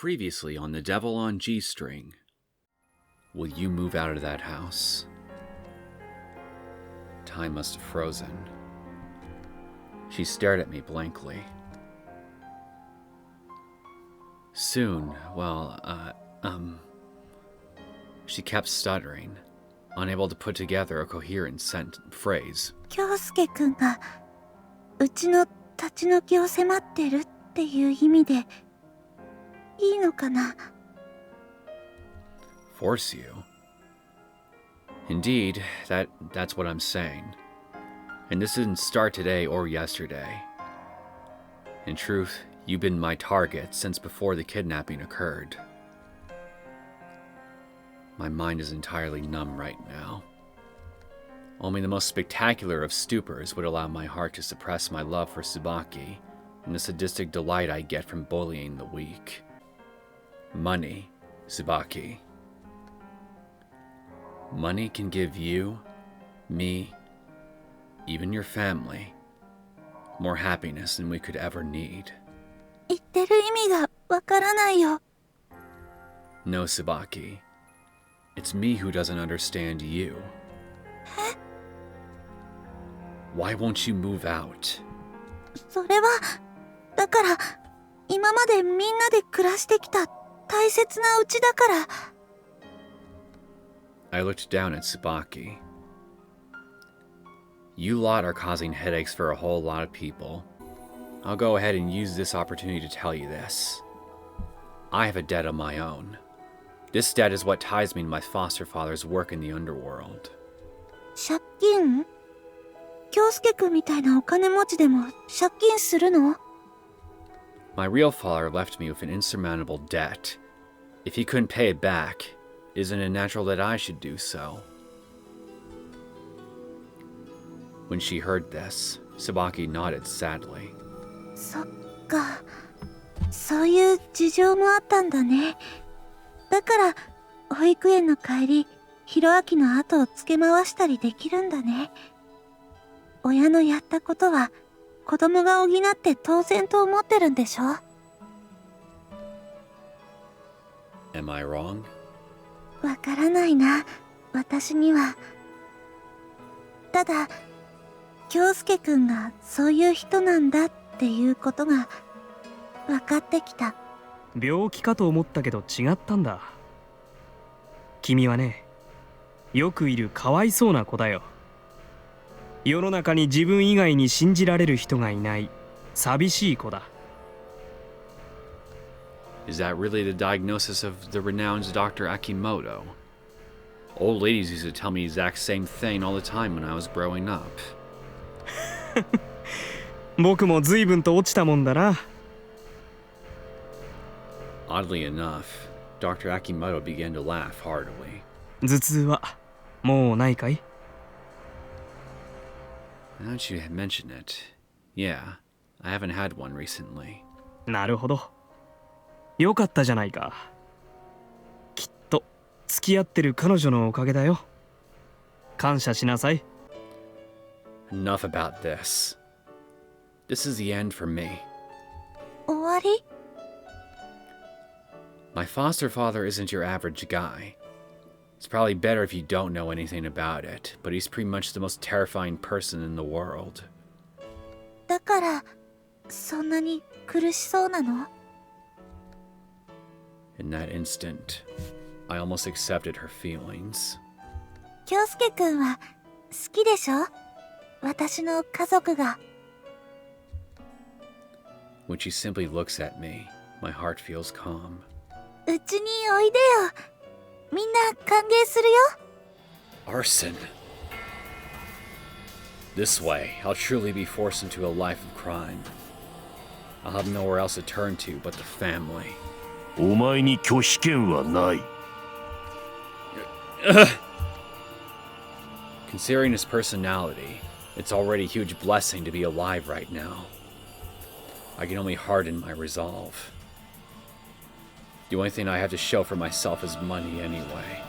Previously on The Devil on G-String. Will you move out of that house? Time must have frozen. She stared at me blankly. Soon, she kept stuttering, unable to put together a coherent phrase. 京介くんがうちの立ち退きを迫ってるっていう意味でいいのかな? Force you? Indeed, that's what I'm saying. And this didn't start today or yesterday. In truth, you've been my target since before the kidnapping occurred. My mind is entirely numb right now. Only the most spectacular of stupors would allow my heart to suppress my love for Tsubaki and the sadistic delight I get from bullying the weak. Money, Tsubaki. Money can give you, me, even your family, more happiness than we could ever need. 言ってる意味がわからないよ。 No, Tsubaki. It's me who doesn't understand you. え? Why won't you move out? それは、だから、今までみんなで暮らしてきた大切な家だから。I looked down at Tsubaki. You lot are causing headaches for a whole lot of people. I'll go ahead and use this opportunity to tell you this. I have a debt of my own. This debt is what ties me to my foster father's work in the underworld. 借金? 京介くんみたいなお金持ちでも借金するの? My real father left me with an insurmountable debt. If he couldn't pay it back, isn't it natural that I should do so? When she heard this, Tsubaki nodded sadly. そっか、そういう事情もあったんだね。だから、保育園の帰り、ひろあきの後をつけ回したりできるんだね。親のやったことは、子供が補って当然と思ってるんでしょ? Am I wrong? わからないな、私には。ただ、京介くんがそういう人なんだっていうことが分かってきた。病気かと思ったけど違ったんだ。君はね、よくいるかわいそうな子だよ。世の中に自分以外に信じられる人がいない寂しい子だ。Is that really the diagnosis of the renowned Dr. Akimoto? Old ladies used to tell me the exact same thing all the time when I was growing up. 僕も随分と落ちたもんだな。Oddly enough, Dr. Akimoto began to laugh heartily. 頭痛はもうないかい? Now that you mention it, yeah, I haven't had one recently. なるほど。よかったじゃないか。きっと付き合ってる彼女のおかげだよ。感謝しなさい。Enough about this. This is the end for me. 終わり? My foster father isn't your average guy. It's probably better if you don't know anything about it, but he's pretty much the most terrifying person in the world. だから、そんなに苦しそうなの? In that instant, I almost accepted her feelings. 京介くんは好きでしょ? 私の家族が。When she simply looks at me, my heart feels calm. うちにおいでよ。みんな歓迎するよ。Arson. This way, I'll truly be forced into a life of crime. I'll have nowhere else to turn to but the family. お前に拒否権はない。Considering his personality, it's already a huge blessing to be alive right now. I can only harden my resolve. The only thing I have to show for myself is money anyway.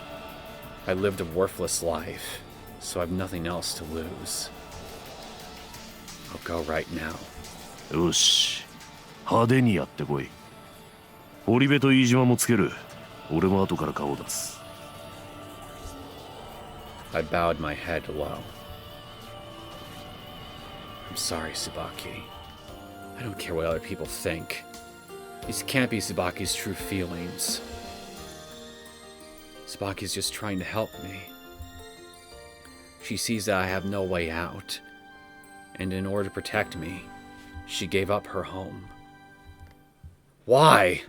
I lived a worthless life, so I've nothing else to lose. I'll go right now. よし、派手にやってこい。堀部と飯島もつける。俺も後から顔を出す。I bowed my head low. I'm sorry, Tsubaki. I don't care what other people think. These can't be Tsubaki's true feelings. Tsubaki's just trying to help me. She sees that I have no way out, and in order to protect me, she gave up her home. Why?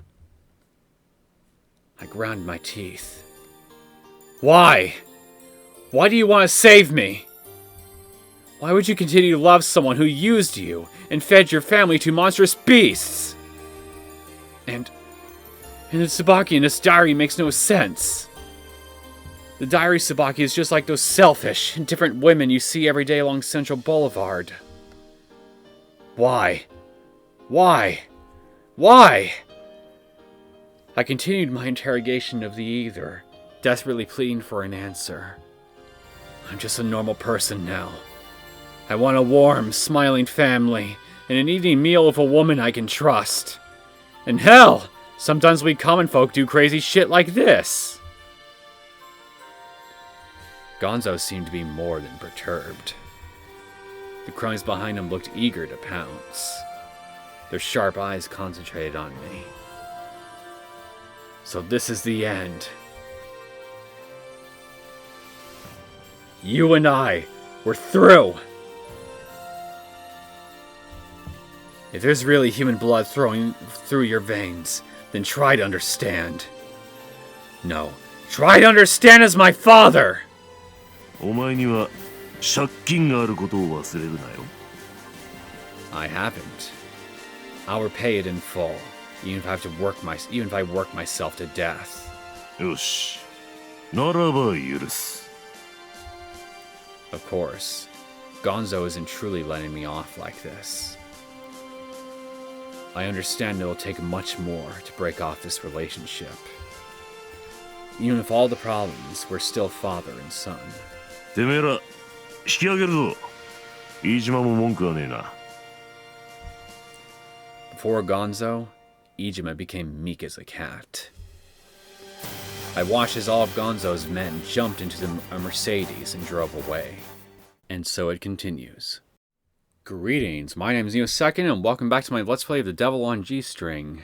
I ground my teeth. Why? Why do you want to save me? Why would you continue to love someone who used you and fed your family to monstrous beasts? And the Tsubaki in this diary makes no sense. The diary Tsubaki is just like those selfish, indifferent women you see every day along Central Boulevard. Why? Why? Why? I continued my interrogation of the ether, desperately pleading for an answer. I'm just a normal person now. I want a warm, smiling family, and an eating meal with a woman I can trust. And hell, sometimes we common folk do crazy shit like this. Gonzo seemed to be more than perturbed. The cronies behind him looked eager to pounce. Their sharp eyes concentrated on me. So this is the end. You and I, we're through. If there's really human blood flowing through your veins, then try to understand. No, try to understand as my father! お前には借金があることを忘れるなよ。I haven't. I'll repay it in full, even if I work myself to death. よし。ならば許す。Of course, Gonzo isn't truly letting me off like this. I understand it'll take much more to break off this relationship. Even with all the problems, we're still father and son. てめえら、引き上げるぞ。飯島も文句はねえな。Before Gonzo, Ijima became meek as a cat. I watched as all of Gonzo's men jumped into a Mercedes and drove away. And so it continues. Greetings, my name is Neosekken, and welcome back to my Let's Play of The Devil on G-String.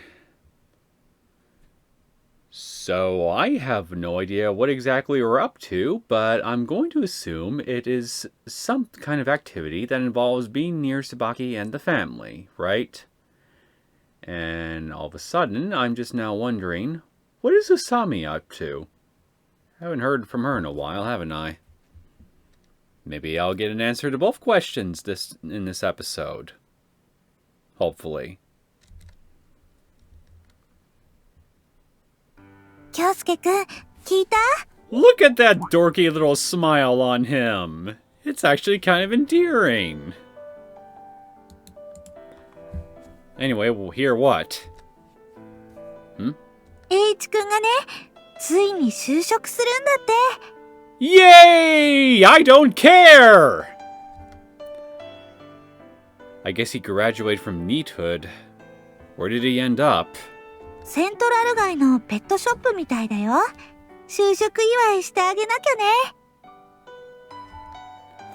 So, I have no idea what exactly we're up to, but I'm going to assume it is some kind of activity that involves being near Tsubaki and the family, right? And all of a sudden, I'm just now wondering, what is Usami up to? Haven't heard from her in a while, haven't I? Maybe I'll get an answer to both questions in this episode. Hopefully. 京介くん、聞いた？ Look at that dorky little smile on him. It's actually kind of endearing. Anyway, we'll hear what? H くんがね、ついに就職するんだって。Yay! I don't care! I guess he graduated from neathood. Where did he end up? セントラル街のペットショップみたいだよ。就職祝いしてあげなきゃね。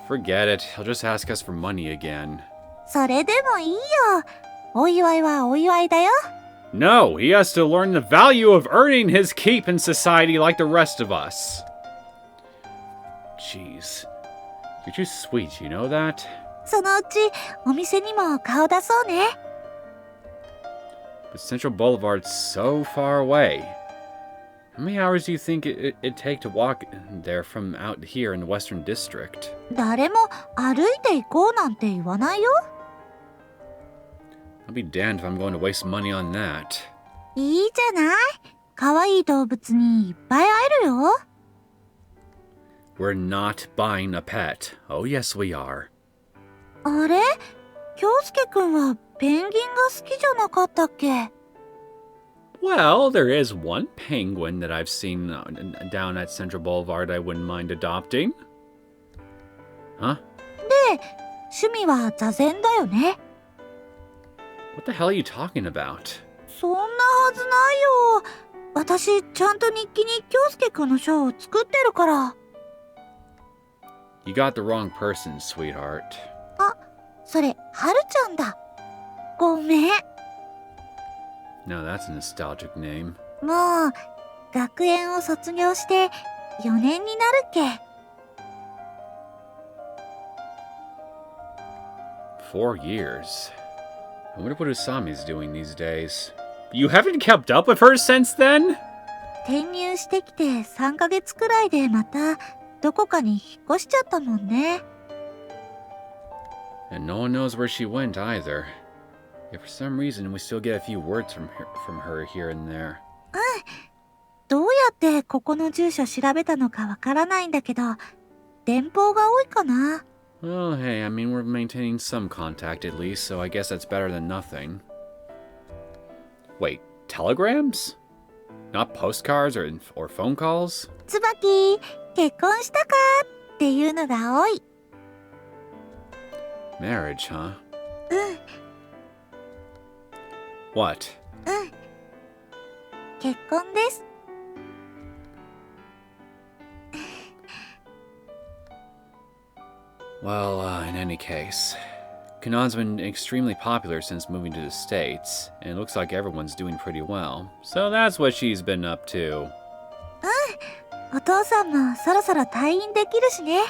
Forget it. He'll just ask us for money again. それでもいいよ。お祝いはお祝いだよ。No, he has to learn the value of earning his keep in society like the rest of us. Jeez. You're too sweet, you know that? そのうちお店にも顔出そうね。But Central Boulevard's so far away. How many hours do you think it'd take to walk there from out here in the Western District? 誰も歩いて行こうなんて言わないよ。I'll be damned if I'm going to waste money on that. いいじゃない。可愛い動物にいっぱい会えるよ。We're not buying a pet. Oh yes, we are. あれ？京介くんはペンギンが好きじゃなかったっけ？ Well, there is one penguin that I've seen down at Central Boulevard I wouldn't mind adopting. Huh? で、趣味は座禅だよね。What the hell are you talking about? そんなはずないよ。私、ちゃんと日記に京介くんの書を作ってるから。You got the wrong person, sweetheart. あ、それ、はるちゃんだ。ごめん。Now that's a nostalgic name. もう、学園を卒業して4年になるっけ。4 years. I wonder what Usami's doing these days. You haven't kept up with her since then? 転入してきて3ヶ月くらいでまたどこかに引っ越しちゃったもんね。And no one knows where she went either. Yet for some reason we still get a few words from her here and there. どうやってここの住所調べたのかわからないんだけど、電報が多いかな。Well, hey, I mean, we're maintaining some contact at least, so I guess that's better than nothing. Wait, telegrams? Not postcards or phone calls? つばき、結婚したかっていうのが多い。Marriage, huh? うん、What? 結婚です。Well, in any case, Kanan's been extremely popular since moving to the States, and it looks like everyone's doing pretty well. So that's what she's been up to. お父さんもそろそろ退院できるしね。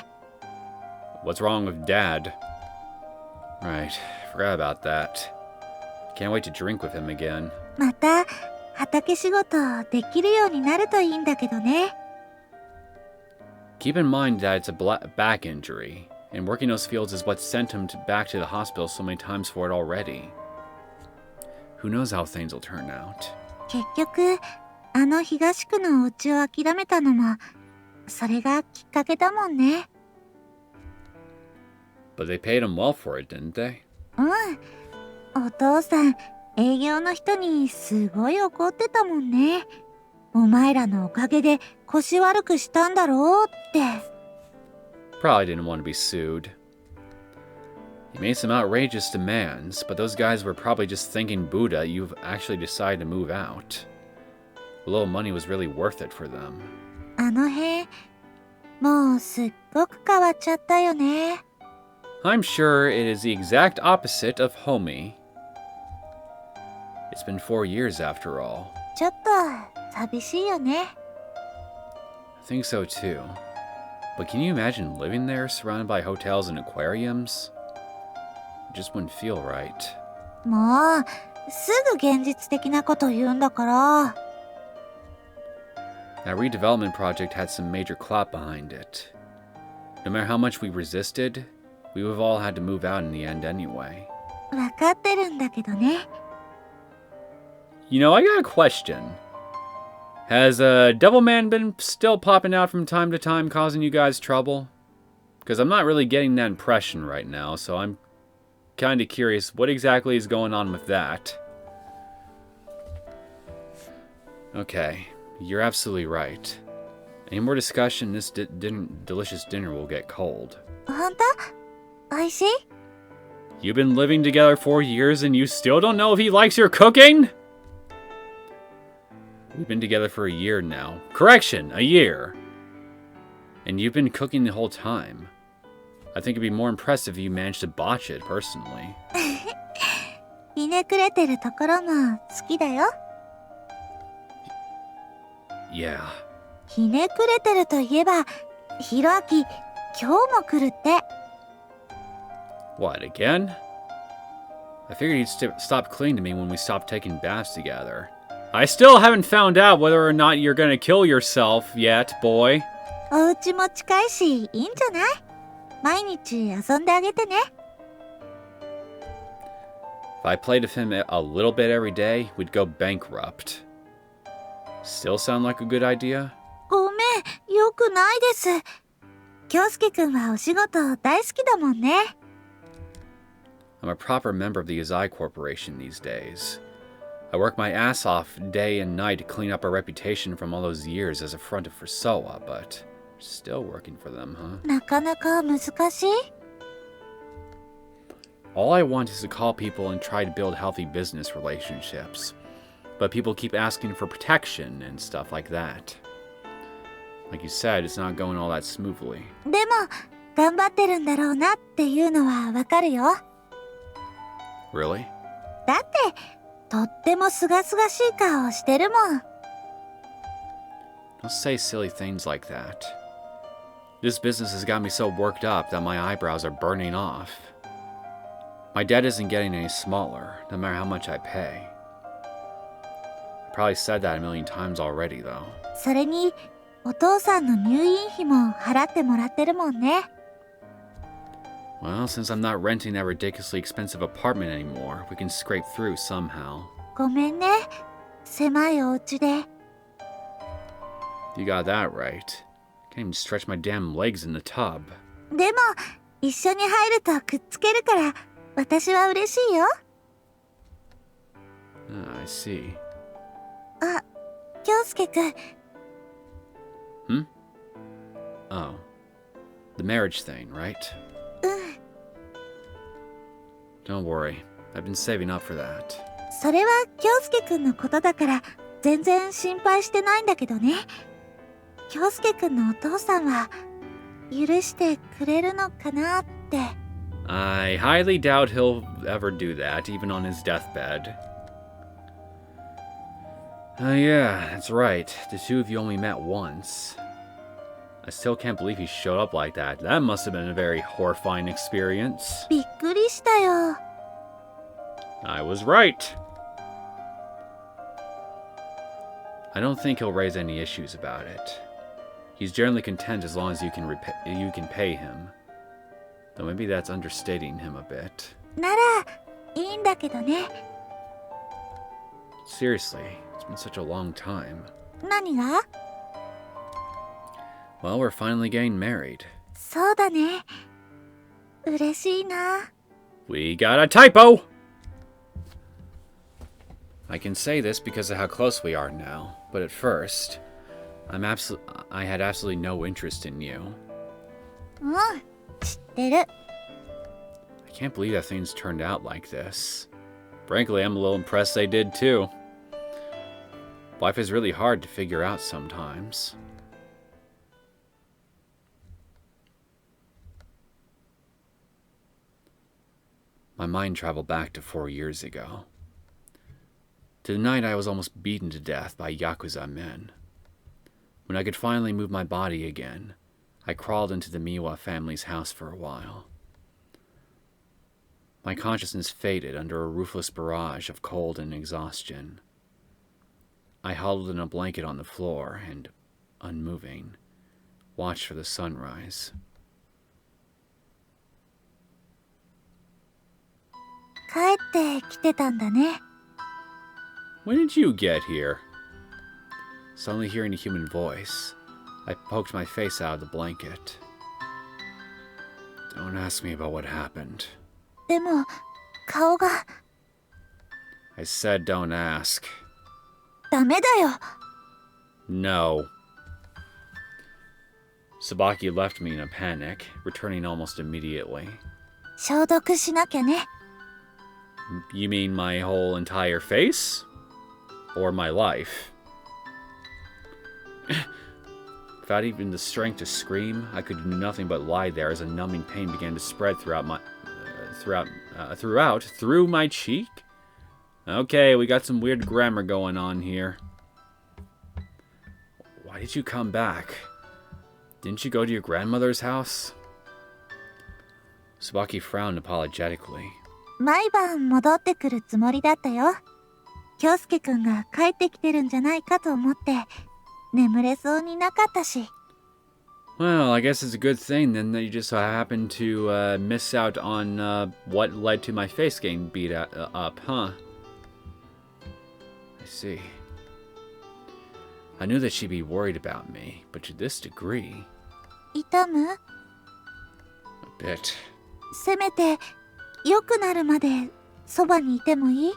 What's wrong with Dad? Right, forgot about that. Can't wait to drink with him again. また畑仕事できるようになるといいんだけどね。Keep in mind that it's a back injury, and working those fields is what sent him back to the hospital so many times for it already. Who knows how things will turn out? 結局、あの東区のお家を諦めたのも、それがきっかけだもんね。But they paid him well for it, didn't they? うん。お父さん、営業の人にすごい怒ってたもんね。お前らのおかげで腰悪くしたんだろうって。Probably didn't want to be sued. He made some outrageous demands, but those guys were probably just thinking, Buddha, you've actually decided to move out. A little money was really worth it for them. あの辺、もうすっごく変わっちゃったよね。I'm sure it is the exact opposite of Homie. It's been 4 years after all. ちょっと寂しいよね。I think so too. But can you imagine living there surrounded by hotels and aquariums? It just wouldn't feel right. もう、すぐ現実的なこと言うんだから。That redevelopment project had some major clout behind it. No matter how much we resisted, we would have all had to move out in the end anyway. わかってるんだけどね。You know, I got a question. Has Devilman been still popping out from time to time causing you guys trouble? Because I'm not really getting that impression right now, so I'm kind of curious what exactly is going on with that. Okay, you're absolutely right. Any more discussion, this delicious dinner will get cold. ほんと？おいしい？ You've been living together 4 years and you still don't know if he likes your cooking? We've been together for a year now. Correction, a year. And you've been cooking the whole time. I think it'd be more impressive if you managed to botch it, personally. ひねくれてるところも好きだよ。Yeah. ひねくれてるといえば、ひろあき、今日も来るって。What, again? I figured you'd stop clinging to me when we stopped taking baths together. I still haven't found out whether or not you're gonna kill yourself yet, boy. お家も近いし、いいんじゃない？毎日遊んであげてね。If I played with him a little bit every day, we'd go bankrupt. Still sound like a good idea? ごめん、よくないです。京介くんはお仕事大好きだもんね。I'm a proper member of the Uzai Corporation these days. I work my ass off day and night to clean up our reputation from all those years as a front for Soa, but still working for them, huh? なかなか難しい？ All I want is to call people and try to build healthy business relationships. But people keep asking for protection and stuff like that. Like you said, it's not going all that smoothly. でも、頑張ってるんだろうなっていうのはわかるよ。Really? だって、とってもすがすがしい顔をしてるもん。Don't say silly things like that. This business has got me so worked up that my eyebrows are burning off. My debt isn't getting any smaller, no matter how much I pay. I probably said that a million times already, though. それに、お父さんの入院費も払ってもらってるもんね。Well, since I'm not renting that ridiculously expensive apartment anymore, we can scrape through somehow. ごめんね。狭いお家で。You got that right. Can't even stretch my damn legs in the tub. でも、一緒に入るとくっつけるから、私は嬉しいよ。I see. あ、京介くん。Hmm? Oh. The marriage thing, right? うん。Don't worry. I've been saving up for that. それは京介くんのことだから、全然心配してないんだけどね。京介くんのお父さんは、許してくれるのかなって。I highly doubt he'll ever do that, even on his deathbed. Yeah, that's right. The two of you only met once. I still can't believe he showed up like that. That must have been a very horrifying experience. びっくりしたよ。I was right. I don't think he'll raise any issues about it. He's generally content as long as you can pay him. Though maybe that's understating him a bit. なら、いいんだけどね。Seriously, it's been such a long time. 何が？ Well, we're finally getting married. そうだね。嬉しいな。We got a typo! I can say this because of how close we are now, but at first, I had absolutely no interest in you. うん、知ってる。I can't believe that things turned out like this. Frankly, I'm a little impressed they did too. Life is really hard to figure out sometimes. My mind traveled back to 4 years ago. To the night I was almost beaten to death by Yakuza men. When I could finally move my body again, I crawled into the Miwa family's house for a while. My consciousness faded under a ruthless barrage of cold and exhaustion. I huddled in a blanket on the floor and, unmoving, watched for the sunrise. 帰ってきてたんだね。When did you get here? Suddenly hearing a human voice, I poked my face out of the blanket. Don't ask me about what happened. でも、顔が I said don't ask. ダメだよ。No. Sabaki left me in a panic, returning almost immediately. 消毒しなきゃね。You mean my whole entire face? Or my life? Without even the strength to scream, I could do nothing but lie there as a numbing pain began to spread through my cheek. Okay, we got some weird grammar going on here. Why did you come back? Didn't you go to your grandmother's house? Sabaki frowned apologetically. 毎晩戻ってくるつもりだったよ。京介くんが帰ってきてるんじゃないかと思って、眠れそうになかったし。Well, I guess it's a good thing then that you just happened to miss out on what led to my face getting beat up, huh? I see. I knew that she'd be worried about me, but to this degree... 痛む？ A bit. せめて、良くなるまでそばにいてもいい？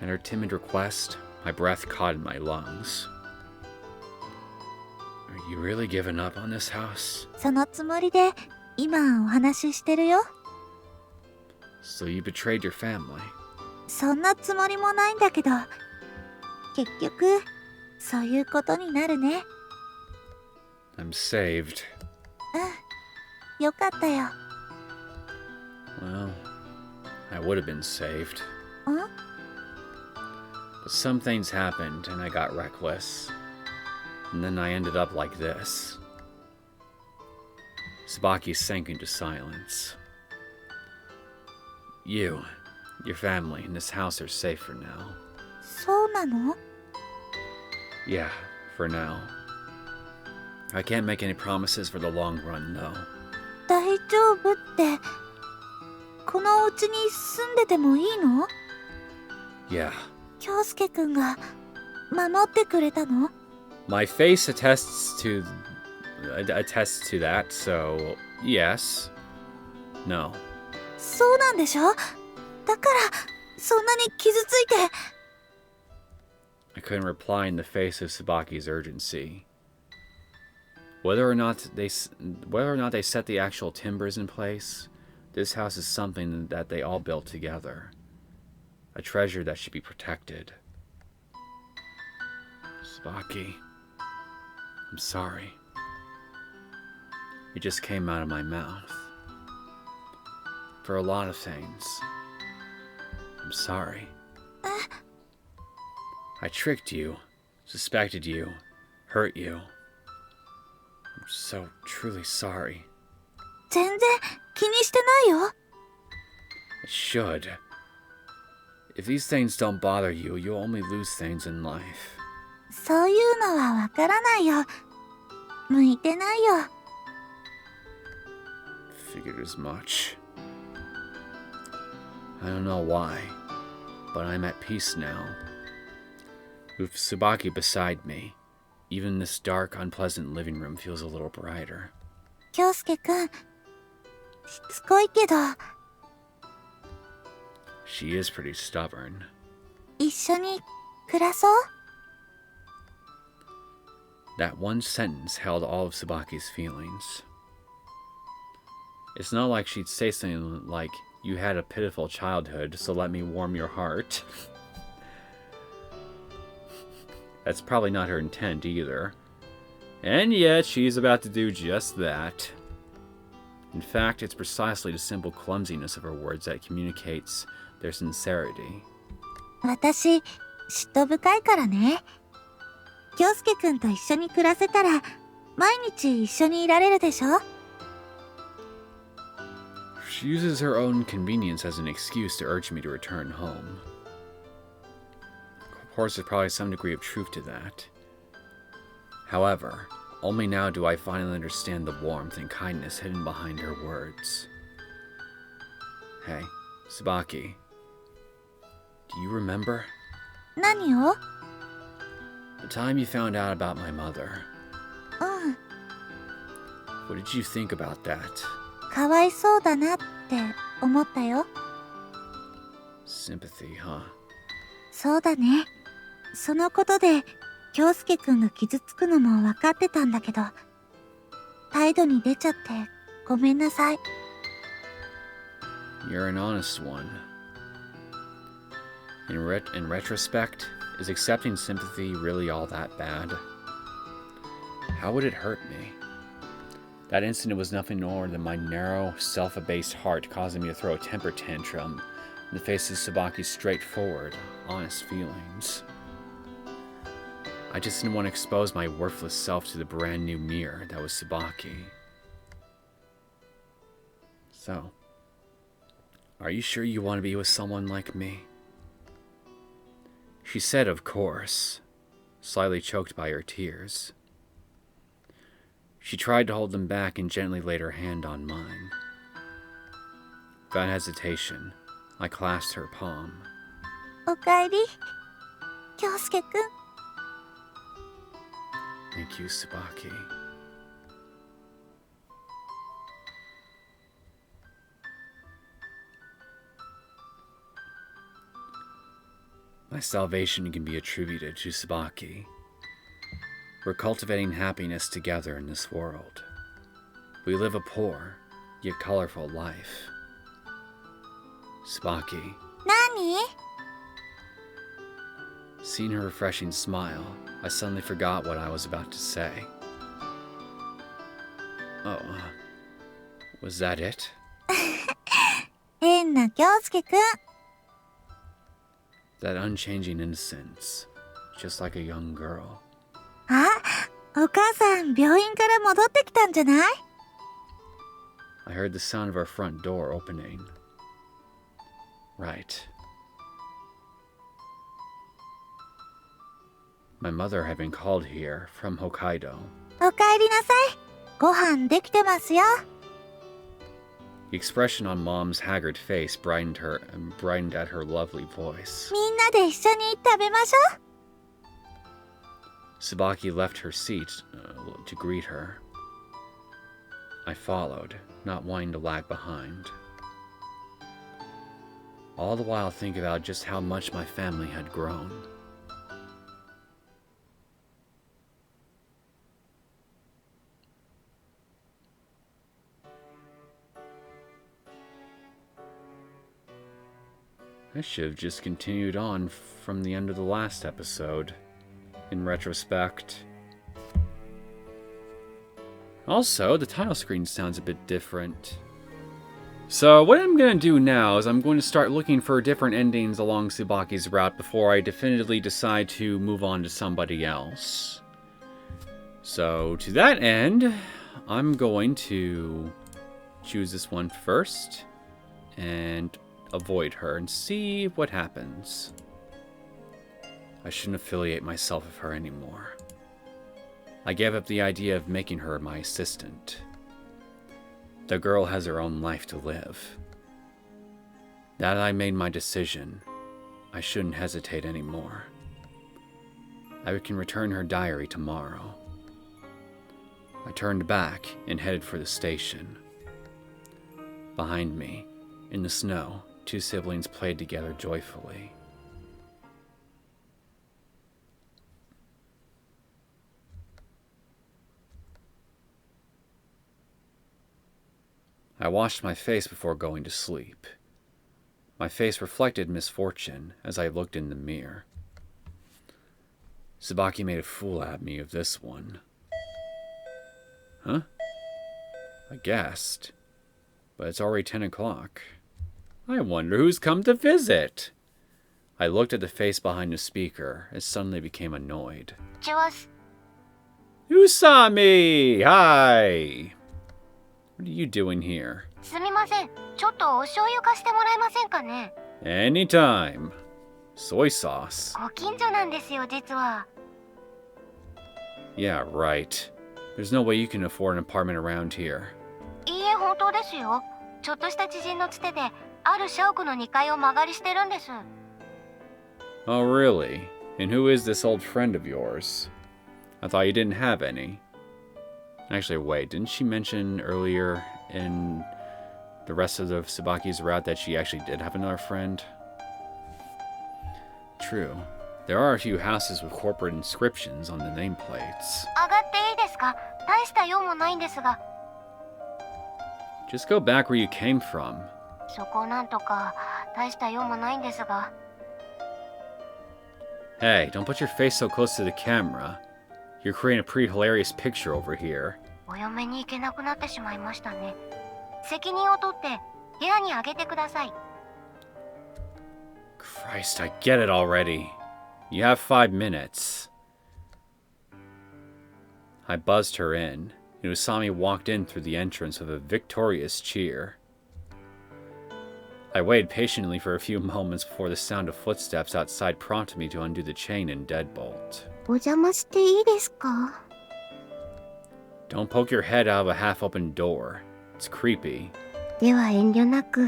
At her timid request, my breath caught in my lungs. Are you really giving up on this house? そのつもりで今お話ししてるよ。 So you betrayed your family. そんなつもりもないんだけど、結局、そういうことになるね。I'm saved. よかったよ。Well, I would have been saved. ん？ But some things happened and I got reckless. And then I ended up like this. Sabaki sank into silence. You, your family, and this house are safe for now. そうなの？ Yeah, for now. I can't make any promises for the long run, though. 大丈夫って、このお家に住んでてもいいの？ Yeah. 京介くんが守ってくれたの？ My face attests to that, so yes. No. そうなんでしょ？だからそんなに傷ついて。 I couldn't reply in the face of Tsubaki's urgency. Whether or not they set the actual timbers in place, this house is something that they all built together. A treasure that should be protected. Tsubaki, I'm sorry. It just came out of my mouth. For a lot of things. I'm sorry. I tricked you, suspected you, hurt you. I'm so truly sorry. 全然気にしてないよ。 It should. If these things don't bother you, you'll only lose things in life. そういうのはわからないよ。向いてないよ。 Figured as much. I don't know why, but I'm at peace now. With Tsubaki beside me, even this dark, unpleasant living room feels a little brighter. 京介くん、しつこいけど、 She is pretty stubborn. 一緒に暮らそう。 That one sentence held all of Tsubaki's feelings. It's not like she'd say something like, "You had a pitiful childhood, so let me warm your heart." That's probably not her intent either. And yet, she's about to do just that. In fact, it's precisely the simple clumsiness of her words that communicates their sincerity. 私、嫉妬深いからね。京介くんと一緒に暮らせたら、毎日一緒にいられるでしょ？ She uses her own convenience as an excuse to urge me to return home. Of course, there's probably some degree of truth to that. However, only now do I finally understand the warmth and kindness hidden behind her words. Hey, Tsubaki. Do you remember? 何を？ The time you found out about my mother. うん、 What did you think about that? かわいそうだなって思ったよ。 Sympathy, huh? そうだね。そのことで、京介くんが傷つくのも分かってたんだけど、態度に出ちゃってごめんなさい。 You're an honest one. In retrospect, is accepting sympathy really all that bad? How would it hurt me? That incident was nothing more than my narrow, self-abased heart causing me to throw a temper tantrum in the face of Tsubaki's straightforward, honest feelings. I just didn't want to expose my worthless self to the brand new mirror that was Tsubaki. So, are you sure you want to be with someone like me? She said, of course, slightly choked by her tears. She tried to hold them back and gently laid her hand on mine. Without hesitation, I clasped her palm. おかえり、京介くん。 Thank you, Tsubaki. My salvation can be attributed to Tsubaki. We're cultivating happiness together in this world. We live a poor, yet colorful life. Tsubaki. 何？ Seeing her refreshing smile, I suddenly forgot what I was about to say. Oh, was that it? 変な京介くん。 That unchanging innocence, just like a young girl. あ、お母さん病院から戻ってきたんじゃない？ I heard the sound of our front door opening. Right. My mother had been called here from Hokkaido. おかえりなさい。ご飯できてますよ。 The expression on Mom's haggard face brightened at her lovely voice. みんなで一緒に食べましょう。 Tsubaki left her seat to greet her. I followed, not wanting to lag behind. All the while thinking about just how much my family had grown. I should have just continued on from the end of the last episode, in retrospect. Also, the title screen sounds a bit different. So what I'm going to do now is I'm going to start looking for different endings along Tsubaki's route before I definitively decide to move on to somebody else. So to that end, I'm going to choose this one first and avoid her and see what happens. I shouldn't affiliate myself with her anymore. I gave up the idea of making her my assistant. The girl has her own life to live. Now that I made my decision, I shouldn't hesitate anymore. I can return her diary tomorrow. I turned back and headed for the station. Behind me, in the snow, two siblings played together joyfully. I washed my face before going to sleep. My face reflected misfortune as I looked in the mirror. Tsubaki made a fool out of me of this one. Huh? I guessed. But it's already 10 o'clock. I wonder who's come to visit. I looked at the face behind the speaker and suddenly became annoyed. Usami! Hi! What are you doing here? すみません。ちょっとお醤油貸してもらえませんかね。 Anytime. Soy sauce. ご近所なんですよ、実は。 Yeah, right. There's no way you can afford an apartment around here. いいえ、本当ですよ。ちょっとした知人のつてで、ある社屋の2階を間借りしてるんです。 Oh, really? And who is this old friend of yours? I thought you didn't have any. Actually, wait, didn't she mention earlier in the rest of the Tsubaki's route that she actually did have another friend? True. There are a few houses with corporate inscriptions on the nameplates. 上がっていいですか？大した用もないんですが。 Just go back where you came from. そこなんとか、大した用もないんですが。 Hey, don't put your face so close to the camera. You're creating a pretty hilarious picture over here. お嫁に行けなくなってしまいましたね。責任を取って部屋にあげてください。 Christ, I get it already. You have 5 minutes. I buzzed her in, and Usami walked in through the entrance with a victorious cheer. I waited patiently for a few moments before the sound of footsteps outside prompted me to undo the chain and deadbolt. お邪魔していいですか？ Don't poke your head out of a half-open door. It's creepy. では遠慮なく。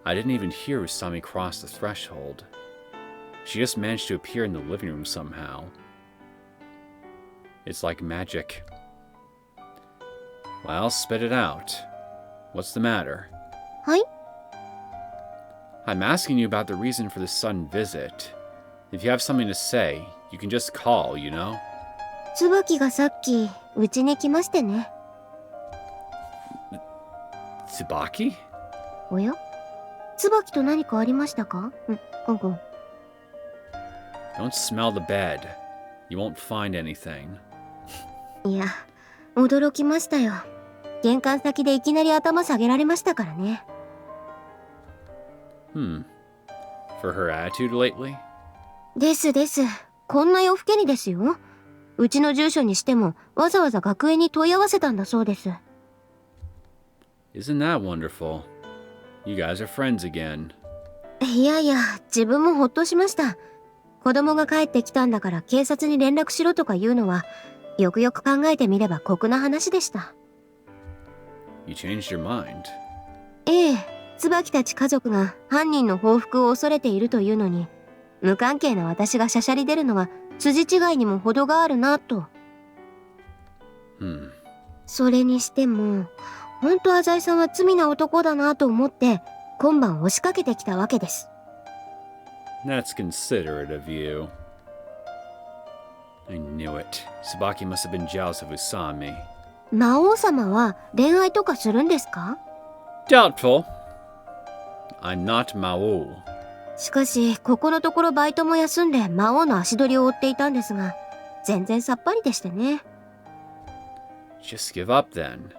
I didn't even hear Usami cross the threshold. She just managed to appear in the living room somehow. It's like magic. Well, spit it out. What's the matter? はい？ I'm asking you about the reason for the sudden visit. If you have something to say, you can just call, you know? 椿がさっきうちに来ましてね。 Tsubaki? おや？椿と何かありましたか？うん。Don't smell the bed. You won't find anything. いや、驚きましたよ。玄関先でいきなり頭下げられましたからね。For her attitude lately? ですです。こんな夜更けにですよ。うちの住所にしてもわざわざ学園に問い合わせたんだそうです。Isn't that wonderful? You guys are friends again. いやいや、自分もほっとしました。子供が帰ってきたんだから警察に連絡しろとか言うのは、よくよく考えてみれば酷な話でした。You changed your mind. ええ、椿たち家族が犯人の報復を恐れているというのに、無関係な私がしゃしゃり出るのは筋違いにも程があるなと。それにしても、ほんと浅井さんは罪な男だなと思って今晩押しかけてきたわけです。That's considerate of you. I knew it. Tsubaki must have been jealous of Usami. 魔王様は恋愛とかするんですか？ Doubtful. I'm not Maou. しかし、ここのところバイトも休んで魔王の足取りを追っていたんですが、全然さっぱりでしてね。Just give up then.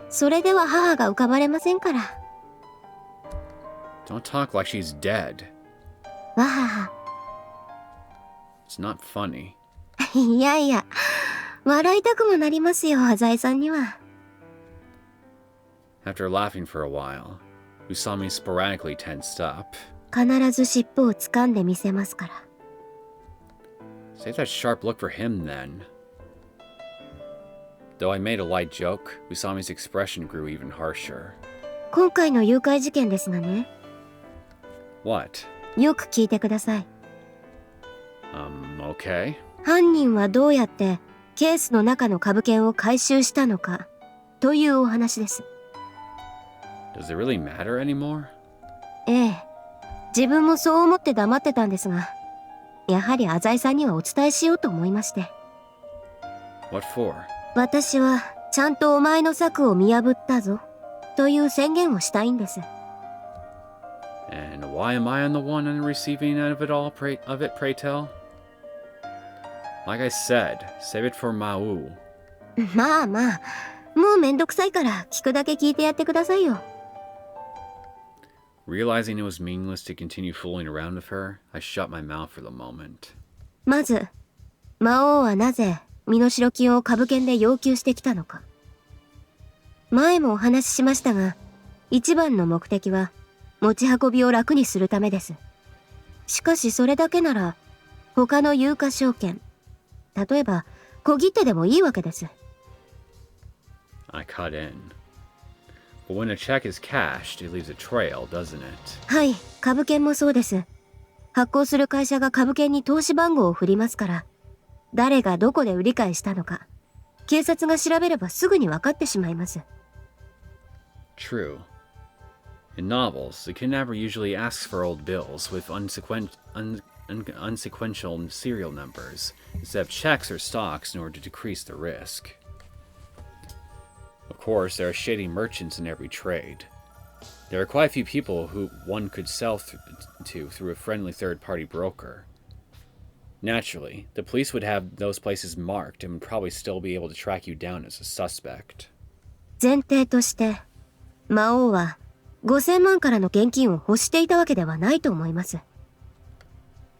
それでは母が浮かばれませんから。Don't talk like she's dead. わはは。It's not funny. いやいや、笑いたくもなりますよ、浅井さんには。After laughing for a while, Usami sporadically tensed up. 必ず尻尾を掴んでみせますから。Save that sharp look for him then. Though I made a light joke, Usami's expression grew even harsher. 今回の誘拐事件ですがね。What? よく聞いてください。Okay. 犯人はどうやってケースの中の株券を回収したのかというお話です。Does it really matter anymore? ええ、自分もそう思って黙ってたんですが、やはり浅井さんにはお伝えしようと思いまして。What for? 私はちゃんとお前の策を見破ったぞという宣言をしたいんです。And why am I on the one on the receiving end of it all, pray tell? Like I said, save it for Maou. まあまあ、もうめんどくさいから聞くだけ聞いてやってくださいよ。Realizing it was meaningless to continue fooling around with her, I shut my mouth for the moment. まず、魔王はなぜ身代金を株券で要求してきたのか。前もお話ししましたが、一番の目的は持ち運びを楽にするためです。しかしそれだけなら、他の有価証券、例えば小切手でもいいわけです。I cut in. But when a check is cashed, it leaves a trail, doesn't it? はい、株券もそうです。発行する会社が株券に投資番号を振りますから、誰がどこで売り買いしたのか、警察が調べればすぐに分かってしまいます。True. In novels, the kidnapper usually asks for old bills with unsequential serial numbers instead of checks or stocks in order to decrease the risk. Of course, there are shady merchants in every trade. There are quite a few people who one could sell to through a friendly third-party broker. Naturally, the police would have those places marked and would probably still be able to track you down as a suspect. 前提として、魔王は5000万からの現金を欲していたわけではないと思います。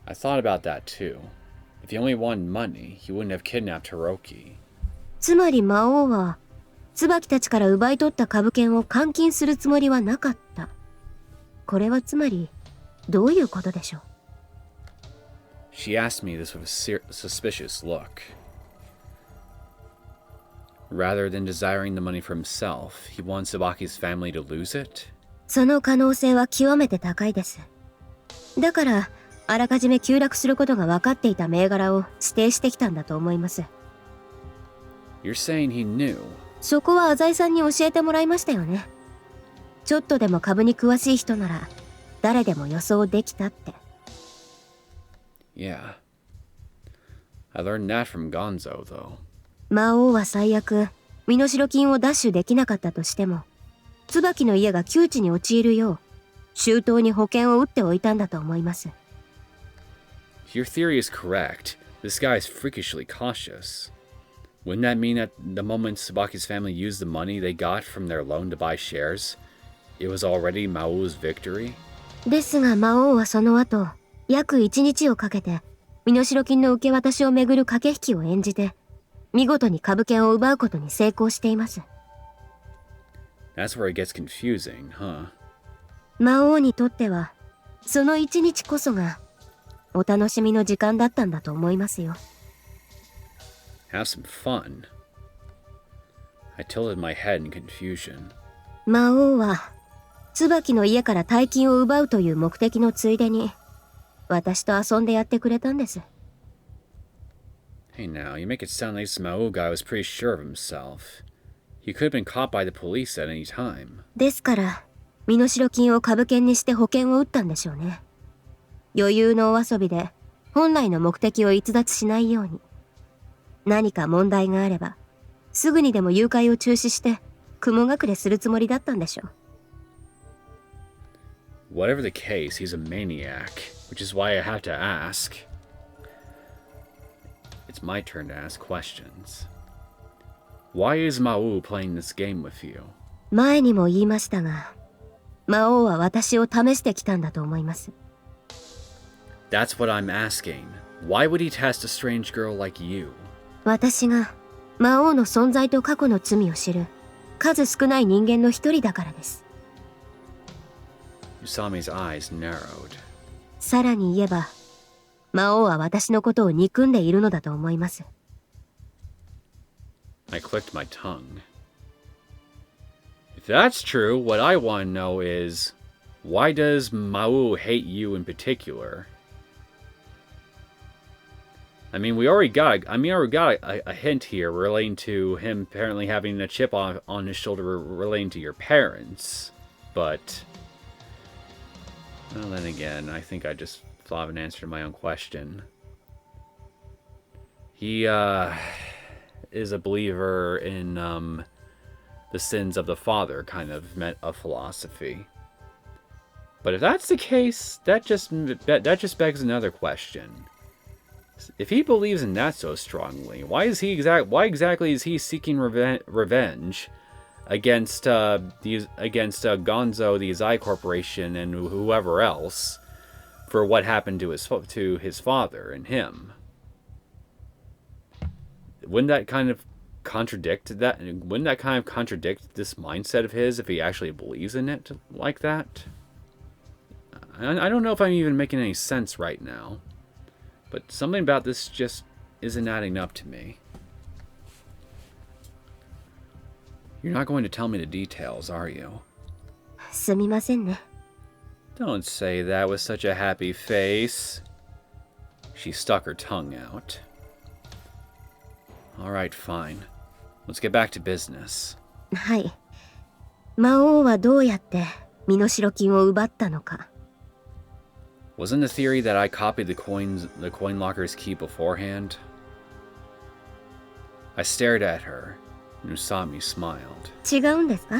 I thought about that too. If he only wanted money, he wouldn't have kidnapped Hiroki. つまり魔王は、椿たちから奪い取った株券を換金するつもりはなかった。これはつまり、どういうことでしょう。She asked me this with a suspicious look. Rather than desiring the money for himself, he wants Tsubaki's family to lose it? その可能性は極めて高いです。だから、あらかじめ急落することが分かっていた銘柄を指定してきたんだと思います。You're saying he knew? そこは浅井さんに教えてもらいましたよね。ちょっとでも株に詳しい人なら、誰でも予想できたって。Yeah. I learned that from Gonzo, though. 魔王は最悪、身代金を奪取できなかったとしても、椿の家が窮地に陥るよう、周到に保険を打っておいたんだと思います。If your theory is correct, this guy is freakishly cautious. Wouldn't that mean that the moment Tsubaki's family used the money they got from their loan to buy shares, it was already Maou's victory? ですが魔王はその後、約1日をかけて、身代金の受け渡しをめぐる駆け引きを演じて、見事に株券を奪うことに成功しています。That's where it gets confusing, huh? 魔王にとっては、その1日こそが、お楽しみの時間だったんだと思いますよ。Have some fun. I tilted my head in confusion. 魔王は、椿の家から大金を奪うという目的のついでに、私と遊んでやってくれたんです。Hey now, you make it sound like this Maou guy was pretty sure of himself. He could have been caught by the police at any time. ですから、身代金を株券にして保険を打ったんでしょうね。余裕のお遊びで、本来の目的を逸脱しないように。何か問題があれば、すぐにでも誘拐を中止して、雲隠れするつもりだったんでしょう。Whatever the case, he's a maniac, which is why I have to ask. It's my turn to ask questions. Why is Maou playing this game with you? 前にも言いましたが、魔王は私を試してきたんだと思います。That's what I'm asking. Why would he test a strange girl like you? 私が魔王の存在と過去の罪を知る数少ない人間の一人だからです。Usami's eyes narrowed. さらに言えば、魔王は私のことを憎んでいるのだと思います。I clicked my tongue. If that's true, what I want to know is, why does Maou hate you in particular? I mean, we already got a hint here relating to him apparently having a chip on his shoulder relating to your parents. But, well, then again, I think I just thought of an answer to my own question. He, is a believer in, the sins of the father kind of philosophy. But if that's the case, that just begs another question. If he believes in that so strongly, why exactly is he seeking revenge against Gonzo, the Izai Corporation, and whoever else for what happened to his father and him? Wouldn't that kind of contradict this mindset of his if he actually believes in it like that? I don't know if I'm even making any sense right now. But something about this just isn't adding up to me. You're not going to tell me the details, are you? すみませんね。 Don't say that with such a happy face. She stuck her tongue out. Alright, fine. Let's get back to business. はい。魔王はどうやって身代金を奪ったのか。Wasn't the theory that I copied the coin locker's key beforehand? I stared at her, and Usami smiled. 違うんですか？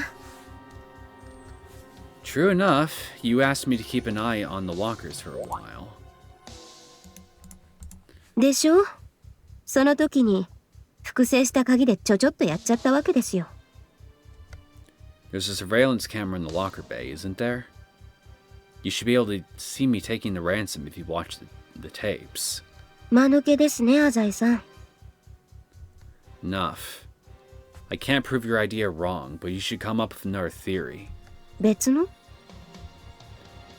True enough, you asked me to keep an eye on the lockers for a while. でしょ？その時に複製した鍵でちょっとやっちゃったわけですよ。There's a surveillance camera in the locker bay, isn't there? You should be able to see me taking the ransom if you watch the tapes. 間抜けですね、アザイさん。Enough. I can't prove your idea wrong, but you should come up with another theory. 別の？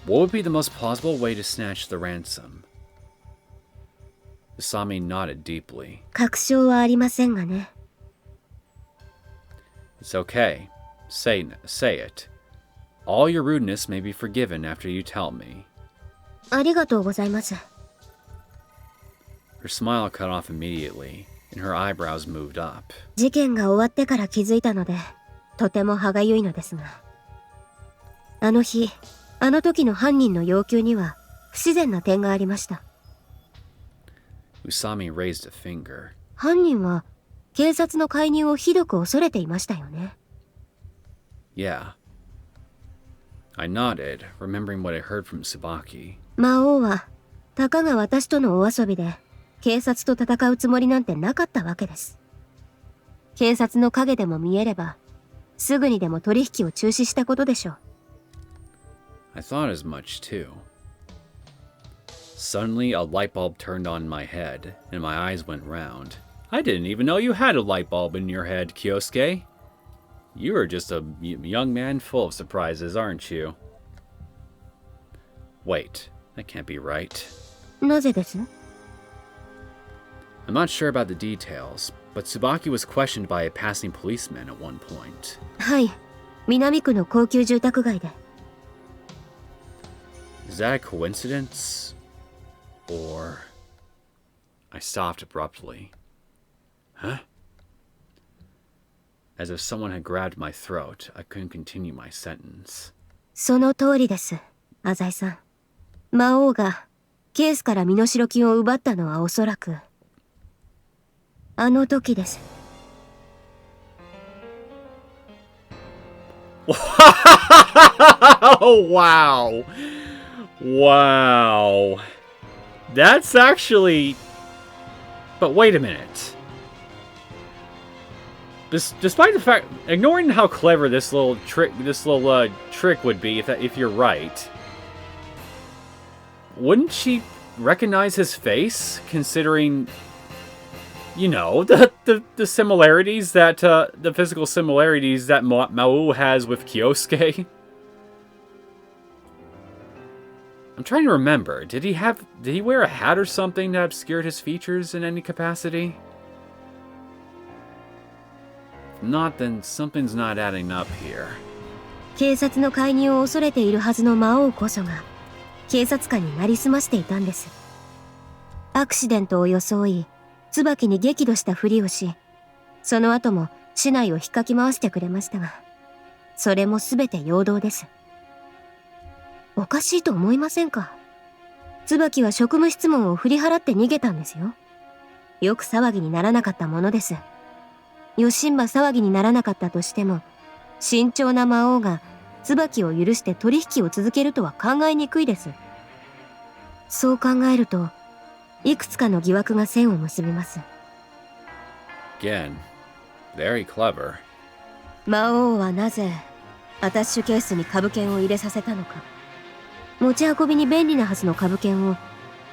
What would be the most plausible way to snatch the ransom? Usami nodded deeply. 確証はありませんがね。It's okay. Say it. All your rudeness may be forgiven after you tell me. ありがとうございます。 Her smile cut off immediately, and her eyebrows moved up. 事件が終わってから気づいたので、とても歯がゆいのですが。あの日、あの時の犯人の要求には不自然な点がありました。Usami raised a finger. 犯人は警察の介入をひどく恐れていましたよね。Yeah. I nodded, remembering what I heard from Tsubaki. 魔王はたかが私とのお遊びで警察と戦うつもりなんてなかったわけです。警察の影でも見えればすぐにでも取引を中止したことでしょう。 I thought as much too. Suddenly, a light bulb turned on in my head, and my eyes went round. I didn't even know you had a light bulb in your head, Kyosuke. You are just a young man full of surprises, aren't you? Wait, that can't be right. なぜです？ I'm not sure about the details, but Tsubaki was questioned by a passing policeman at one point. はい、南区の高級住宅街で。 Is that a coincidence? Or... I stopped abruptly. Huh? As if someone had grabbed my throat, I couldn't continue my sentence. その通りです、浅井さん。魔王がケースから身代金を奪ったのはおそらくあの時です。Wow. Wow. That's actually... But wait a minute. Despite the fact... Ignoring how clever this little trick would be if you're right, wouldn't she recognize his face, considering... You know, the similarities that, the physical similarities that Maou has with Kyosuke? I'm trying to remember, did he wear a hat or something that obscured his features in any capacity? If not, then something's not adding up here. 警察の介入を恐れているはずの魔王こそが警察官になりすましていたんです。アクシデントを装い、椿に激怒したふりをし、その後も市内を引っかき回してくれましたが、それもすべて陽動です。おかしいと思いませんか？椿は職務質問を振り払って逃げたんですよ。よく騒ぎにならなかったものです。よしんば騒ぎにならなかったとしても、慎重な魔王が椿を許して取引を続けるとは考えにくいです。そう考えると、いくつかの疑惑が線を結びます。Again, very clever. 魔王はなぜアタッシュケースに株券を入れさせたのか。持ち運びに便利なはずの株券を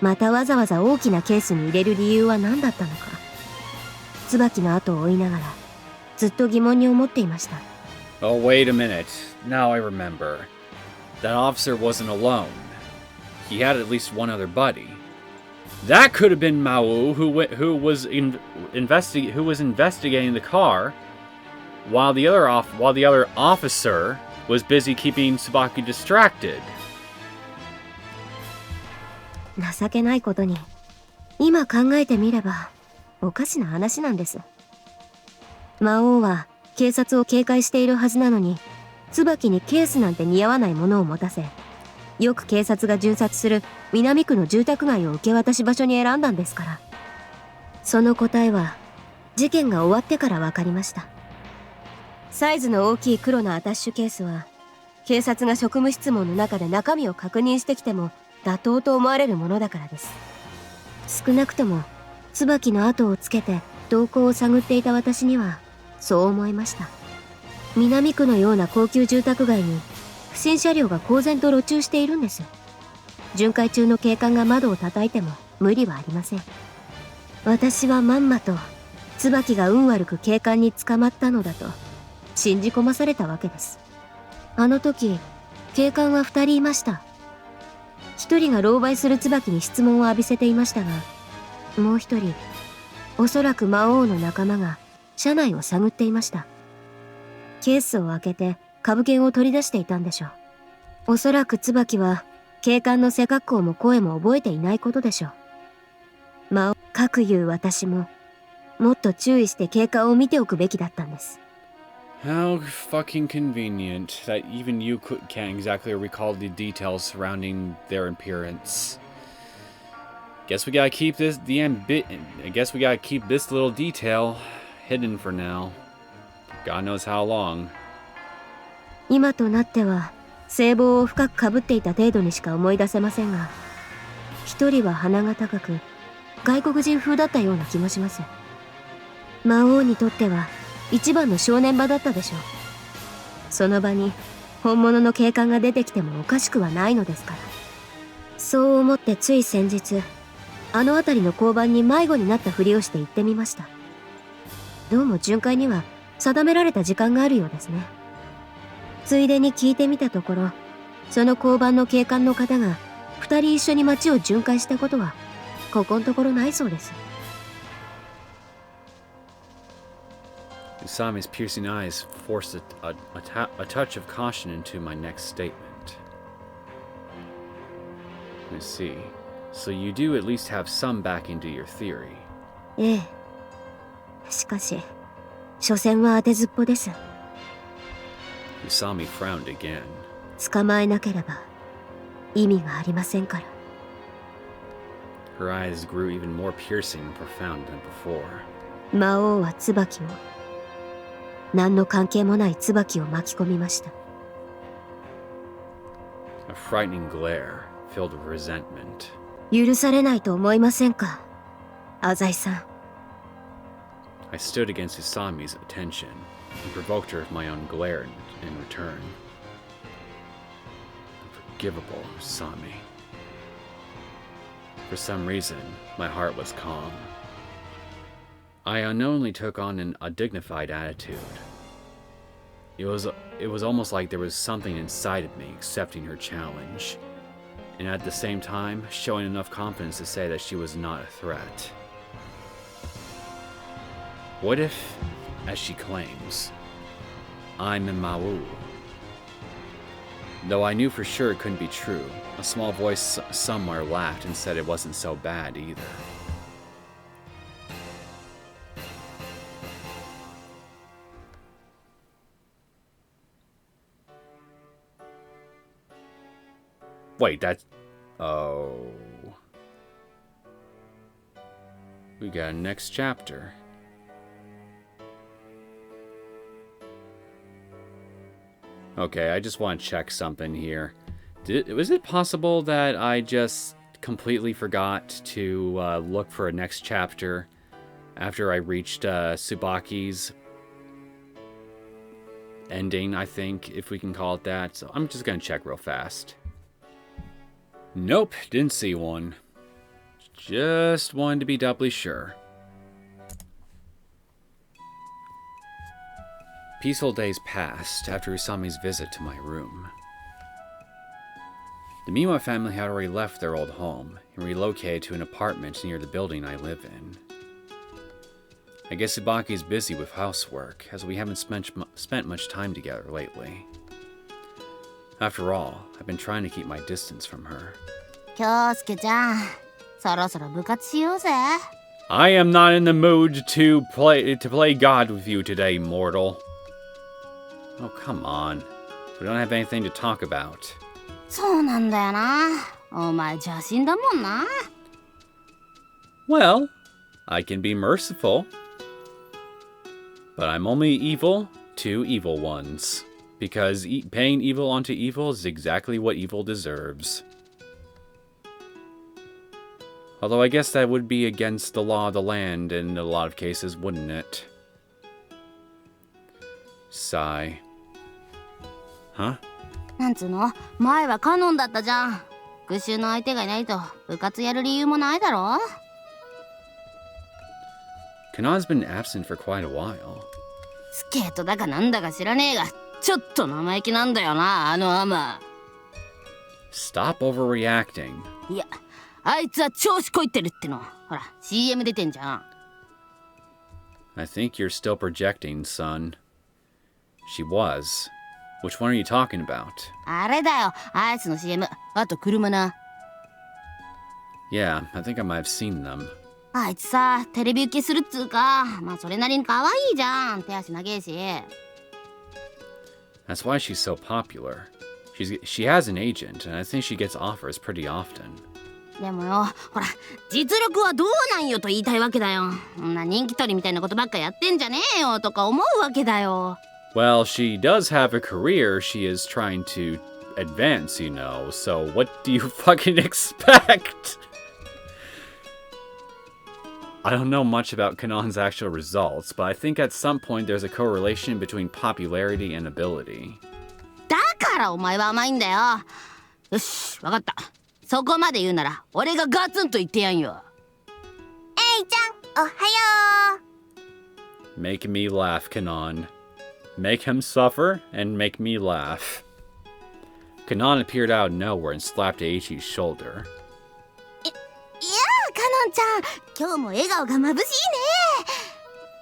またわざわざ大きなケースに入れる理由は何だったのか。椿の後を追いながらずっと疑問に思っていました。Oh, wait a minute. Now I remember. That officer wasn't alone. He had at least one other buddy. That could have been Maou, who was investigating the car, while the other officer was busy keeping Tsubaki distracted. 情けないことに、今考えてみればおかしな話なんです。魔王は警察を警戒しているはずなのに、椿にケースなんて似合わないものを持たせ、よく警察が巡察する南区の住宅街を受け渡し場所に選んだんですから。その答えは事件が終わってから分かりました。サイズの大きい黒のアタッシュケースは、警察が職務質問の中で中身を確認してきても妥当と思われるものだからです。少なくとも椿の後をつけて動向を探っていた私にはそう思いました。南区のような高級住宅街に不審車両が公然と路駐しているんです。巡回中の警官が窓を叩いても無理はありません。私はまんまと椿が運悪く警官に捕まったのだと信じ込まされたわけです。あの時警官は2人いました。1人が狼狽する椿に質問を浴びせていましたが、もう1人、おそらく魔王の仲間が車内を探っていました。ケースを開けて株券を取り出していたんでしょう。おそらく椿は警官の背格好も声も覚えていないことでしょう。魔王、かくいう私ももっと注意して警官を見ておくべきだったんです。How fucking convenient that even you can't exactly recall the details surrounding their appearance. Guess we gotta keep this little detail hidden for now. God knows how long. 今となっては聖望を深くかぶっていた程度にしか思い出せませんが、一人は鼻が高く外国人風だったような気もします。魔王にとっては一番の正念場だったでしょう。その場に本物の警官が出てきてもおかしくはないのですから。そう思ってつい先日、あの辺りの交番に迷子になったふりをして行ってみました。どうも巡回には定められた時間があるようですね。ついでに聞いてみたところ、その交番の警官の方が2人一緒に街を巡回したことはここのところないそうです。Usami's piercing eyes forced a touch of caution into my next statement. Let's see. So you do at least have some backing to your theory. ええ。しかし、所詮は当てずっぽです。Usami frowned again. 捕まえなければ意味がありませんから。Her eyes grew even more piercing and profound than before. 魔王は椿を、何の関係もない椿を巻き込みました。A frightening glare filled with resentment. 許されないと思いませんか、浅井さん。I stood against Usami's attention and provoked her with my own glare in return. Unforgivable, Usami. For some reason, my heart was calm. I unknowingly took on a dignified attitude. It was almost like there was something inside of me accepting her challenge, and at the same time showing enough confidence to say that she was not a threat. What if, as she claims, I'm in Maou? Though I knew for sure it couldn't be true, a small voice somewhere laughed and said it wasn't so bad either. Wait, that's... Oh... We got a next chapter. Okay, I just want to check something here. Was it possible that I just completely forgot to look for a next chapter after I reached Tsubaki's ending, I think, if we can call it that? So I'm just going to check real fast. Nope, didn't see one. Just wanted to be doubly sure. Peaceful days passed after Usami's visit to my room. The Miwa family had already left their old home and relocated to an apartment near the building I live in. I guess Tsubaki's busy with housework, as we haven't spent much time together lately. After all, I've been trying to keep my distance from her. 京介ちゃん、そろそろ部活しようぜ。I am not in the mood to play God with you today, mortal. Oh, come on. We don't have anything to talk about. そうなんだよな。お前邪神だもんな。Well, I can be merciful. But I'm only evil to evil ones. Because paying evil onto evil is exactly what evil deserves. Although I guess that would be against the law of the land in a lot of cases, wouldn't it? Sigh. Huh? なんつうの、前はカノンだったじゃん。復讐の相手がいないと部活やる理由もないだろ。Kanon's been absent for quite a while. スケートだかなんだか知らねえが、ちょっと生意気なんだよな、あのアマ。Stop overreacting. いや、あいつは調子こいてるっての。ほら、CM 出てんじゃん。I think you're still projecting, son. She was. Which one are you talking about? あれだよ、アイスの CM。あと車な。Yeah, I think I might have seen them. あいつさ、テレビ受けするっつうか、まあそれなりに可愛いじゃん。手足長えし。That's why she's so popular. She has an agent, and I think she gets offers pretty often. でもよ、ほら、実力はどうなんよと言いたいわけだよ。そんな人気取りみたいなことばっかやってんじゃねえよとか思うわけだよ。Well, she does have a career she is trying to advance, you know, so what do you fucking expect? I don't know much about Kanon's actual results, but I think at some point there's a correlation between popularity and ability. だからお前は甘いんだよ。よし、わかった。そこまで言うなら俺がガツンと言ってやんよ。エイちゃん、おはよう。 Make me laugh, Kanon. Make him suffer and make me laugh. Kanon appeared out of nowhere and slapped Eiichi's shoulder. いやあ、カノンちゃん、今日も笑顔が眩し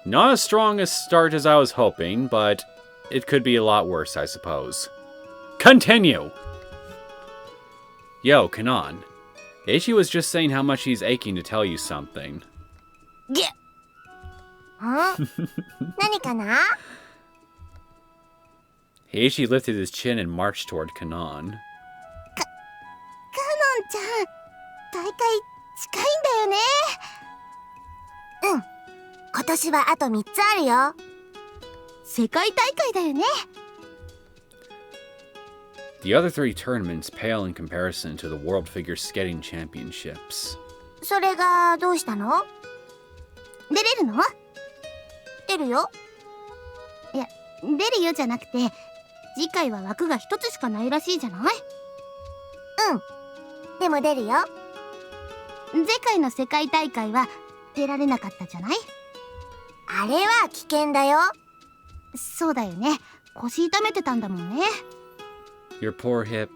いね。 Not as strong a start as I was hoping, but it could be a lot worse, I suppose. Continue! Yo, Kanon. Eiichi was just saying how much he's aching to tell you something. げっ。何かな？ Eiichi lifted his chin and marched toward Kanon. カノンちゃん、大会近いんだよね。うん。今年はあと3つあるよ。世界大会だよね。 The other 3 tournaments pale in comparison to the World Figure Skating Championships. それがどうしたの？出れるの？出るよ。いや、出るよじゃなくて、次回は枠が1つしかないらしいじゃない？うん。でも出るよ。前回の世界大会は出られなかったじゃない？あれは危険だよ。そうだよね。腰痛めてたんだもんね。Your poor hip.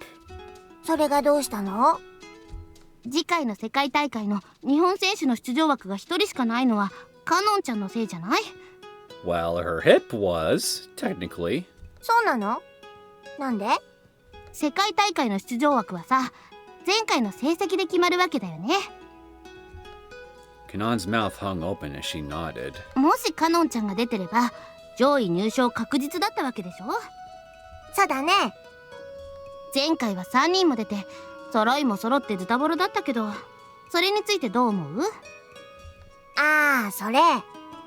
それがどうしたの？次回の世界大会の日本選手の出場枠が1人しかないのはカノンちゃんのせいじゃない？ Well, her hip was, technically. そうなの？なんで？世界大会の出場枠はさ、前回の成績で決まるわけだよね。 Kanon's mouth hung open as she nodded. もしカノンちゃんが出てれば上位入賞確実だったわけでしょ？そうだね。前回は3人も出て揃いも揃ってズタボロだったけど、それについてどう思う？ああ、それ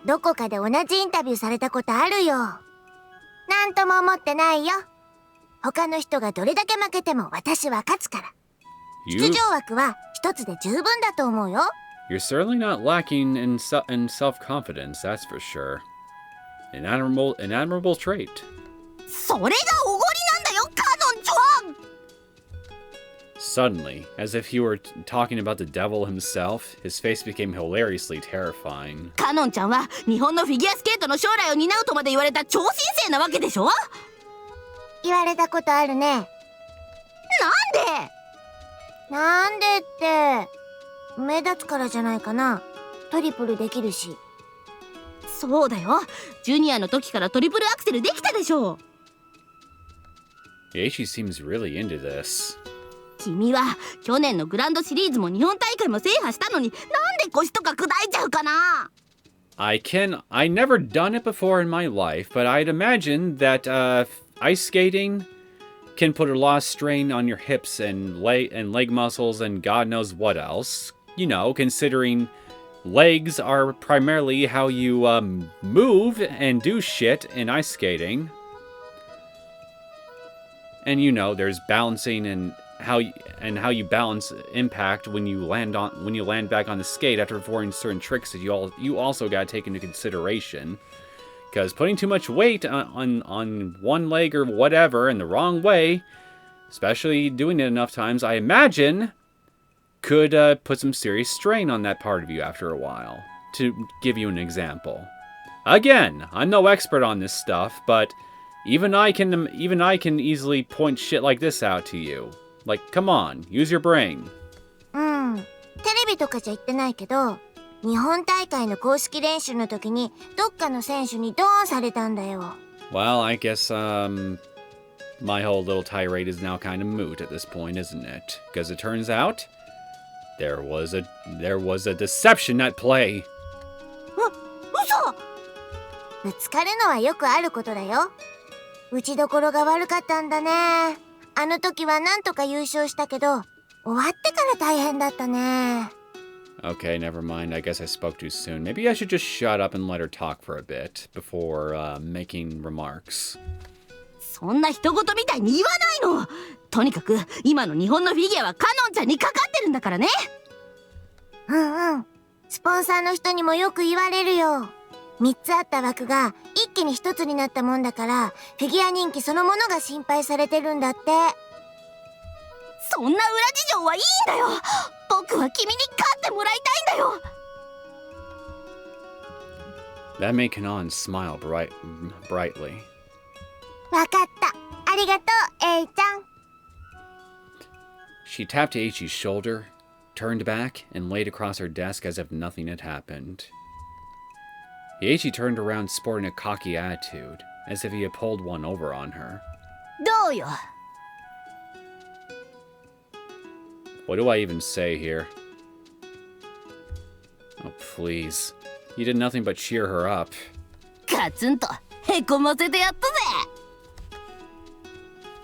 どこかで同じインタビューされたことあるよ。なんとも思ってないよ。他の人がどれだけ負けても私は勝つから。出場枠は一つで十分だと思うよ。 You're certainly not lacking in self-confidence, that's for sure. An admirable trait. それがおごりなんだよ、カノンちゃん。 Suddenly, as if he were talking about the devil himself, his face became hilariously terrifying. カノンちゃんは日本のフィギュアスケートの将来を担うとまで言われた超新星なわけでしょ？言われたことあるね。なんで？なんでって目立つからじゃないかな。トリプルできるし。そうだよ、ジュニアの時からトリプルアクセルできたでしょ。 Eiichi seems really into this. 君は去年のグランドシリーズも日本大会も制覇したのに、なんで腰とか砕いちゃうかな？ I never done it before in my life, but I'd imagine that ice skating can put a lot of strain on your hips and leg muscles and God knows what else. You know, considering legs are primarily how you move and do shit in ice skating. And you know, there's balancing and how you balance impact when you land back on the skate after performing certain tricks that you also got to take into consideration. Because putting too much weight on one leg or whatever in the wrong way, especially doing it enough times, I imagine could put some serious strain on that part of you after a while. To give you an example. Again, I'm no expert on this stuff, but even I can easily point shit like this out to you. Like, come on, use your brain. うん。テレビとかじゃ言ってないけど、日本大会の公式練習の時にどっかの選手にドーンされたんだよ。Well, I guess my whole little tirade is now kind of moot at this point, isn't it? Because it turns out there was a deception at play. 嘘！ぶつかるのはよくあることだよ。打ちどころが悪かったんだね。あの時はなんとか優勝したけど、終わってから大変だったね。Okay, never mind. I guess I spoke too soon. Maybe I should just shut up and let her talk for a bit before making remarks. そんな人事みたいに言わないの。とにかく今の日本のフィギュアはカノンちゃんにかかってるんだからね。うんうん。スポンサーの人にもよく言われるよ。3つあった枠が一気に1つになったもんだから、フィギュア人気そのものが心配されてるんだって。そんな裏事情はいいんだよ。僕は君に勝ってもらいたいんだよ。That made Kanan smile brightly. わかった。ありがとう、エイちゃん。She tapped Eiichi's shoulder, turned back, and laid across her desk as if nothing had happened. Eiichi turned around sporting a cocky attitude, as if he had pulled one over on her. どうよ。What do I even say here? Oh, please. You did nothing but cheer her up. ガツンとへこませてやったぜ。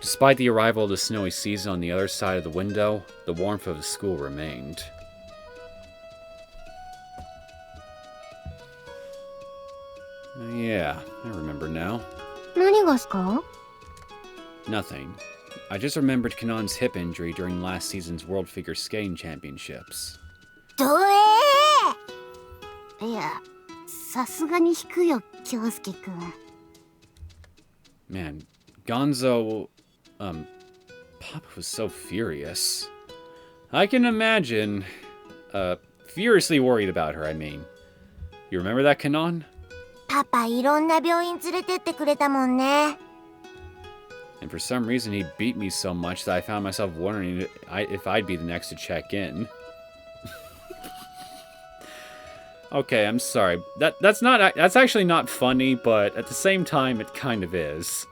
Despite the arrival of the snowy season on the other side of the window, the warmth of the school remained. Yeah, I remember now. 何がすか？ Nothing. I just remembered Kanan's hip injury during last season's World Figure Skating Championships. どいや、さすがに引くよ、京介くん。Man, Gonzo, Papa was so furious. I can imagine, furiously worried about her, I mean. You remember that, Kanan? パパいろんな病院連れてってくれたもんね。And for some reason, he beat me so much that I found myself wondering if I'd be the next to check in. Okay, I'm sorry. That's actually not funny, but at the same time, it kind of is.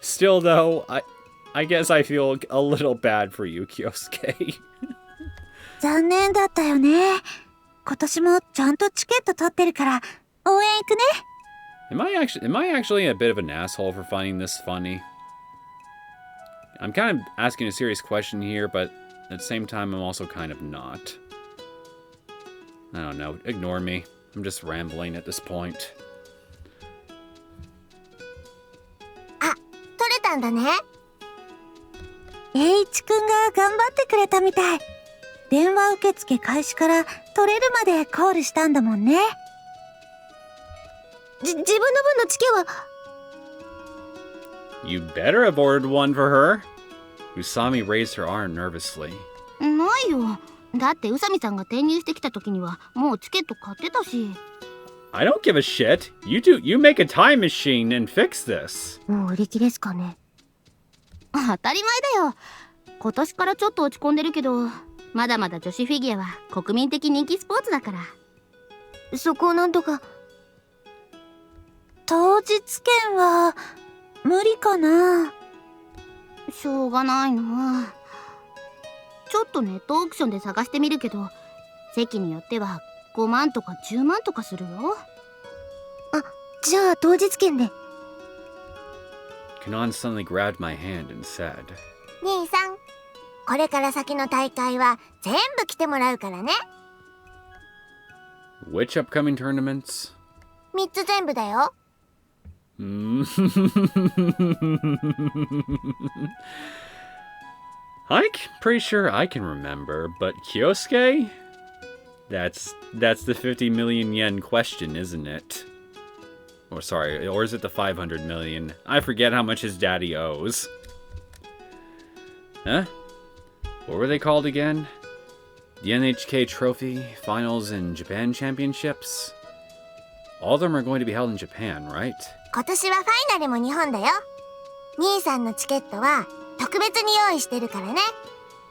Still, though, I guess I feel a little bad for you, Kyosuke. 残念だったよね。今年もちゃんとチケット取ってるから応援行くね。Am I actually a bit of an asshole for finding this funny? I'm kind of asking a serious question here, but at the same time, I'm also kind of not. I don't know. Ignore me. I'm just rambling at this point. あ、取れたんだね。栄一くんが頑張ってくれたみたい。電話受付開始から取れるまでコールしたんだもんね。自分の分のチケは You better have ordered one for her. Usami raised her arm nervously. ないよ。だって宇佐美さんが転入してきた時にはもうチケット買ってたし。I don't give a shit. You make a time machine and fix this. もう売り切れですかね。当たり前だよ。今年からちょっと落ち込んでるけど、まだまだ女子フィギュアは国民的人気スポーツだから。そこをなんとか。当日券は無理かな。しょうがないな。ちょっとネットオークションで探してみるけど、席によっては5万とか10万とかするよ。あ、じゃあ当日券で。Kanan suddenly grabbed my hand and said, 兄さん、これから先の大会は全部来てもらうからね。Which upcoming tournaments? 3つ全部だよ。I'm pretty sure I can remember, but Kyosuke? That's the 50 million yen question, isn't it? Or sorry, or is it the 500 million? I forget how much his daddy owes. Huh? What were they called again? The NHK Trophy, Finals, and Japan Championships? All of them are going to be held in Japan, right? 今年はファイナルも日本だよ。兄さんのチケットは特別に用意してるからね。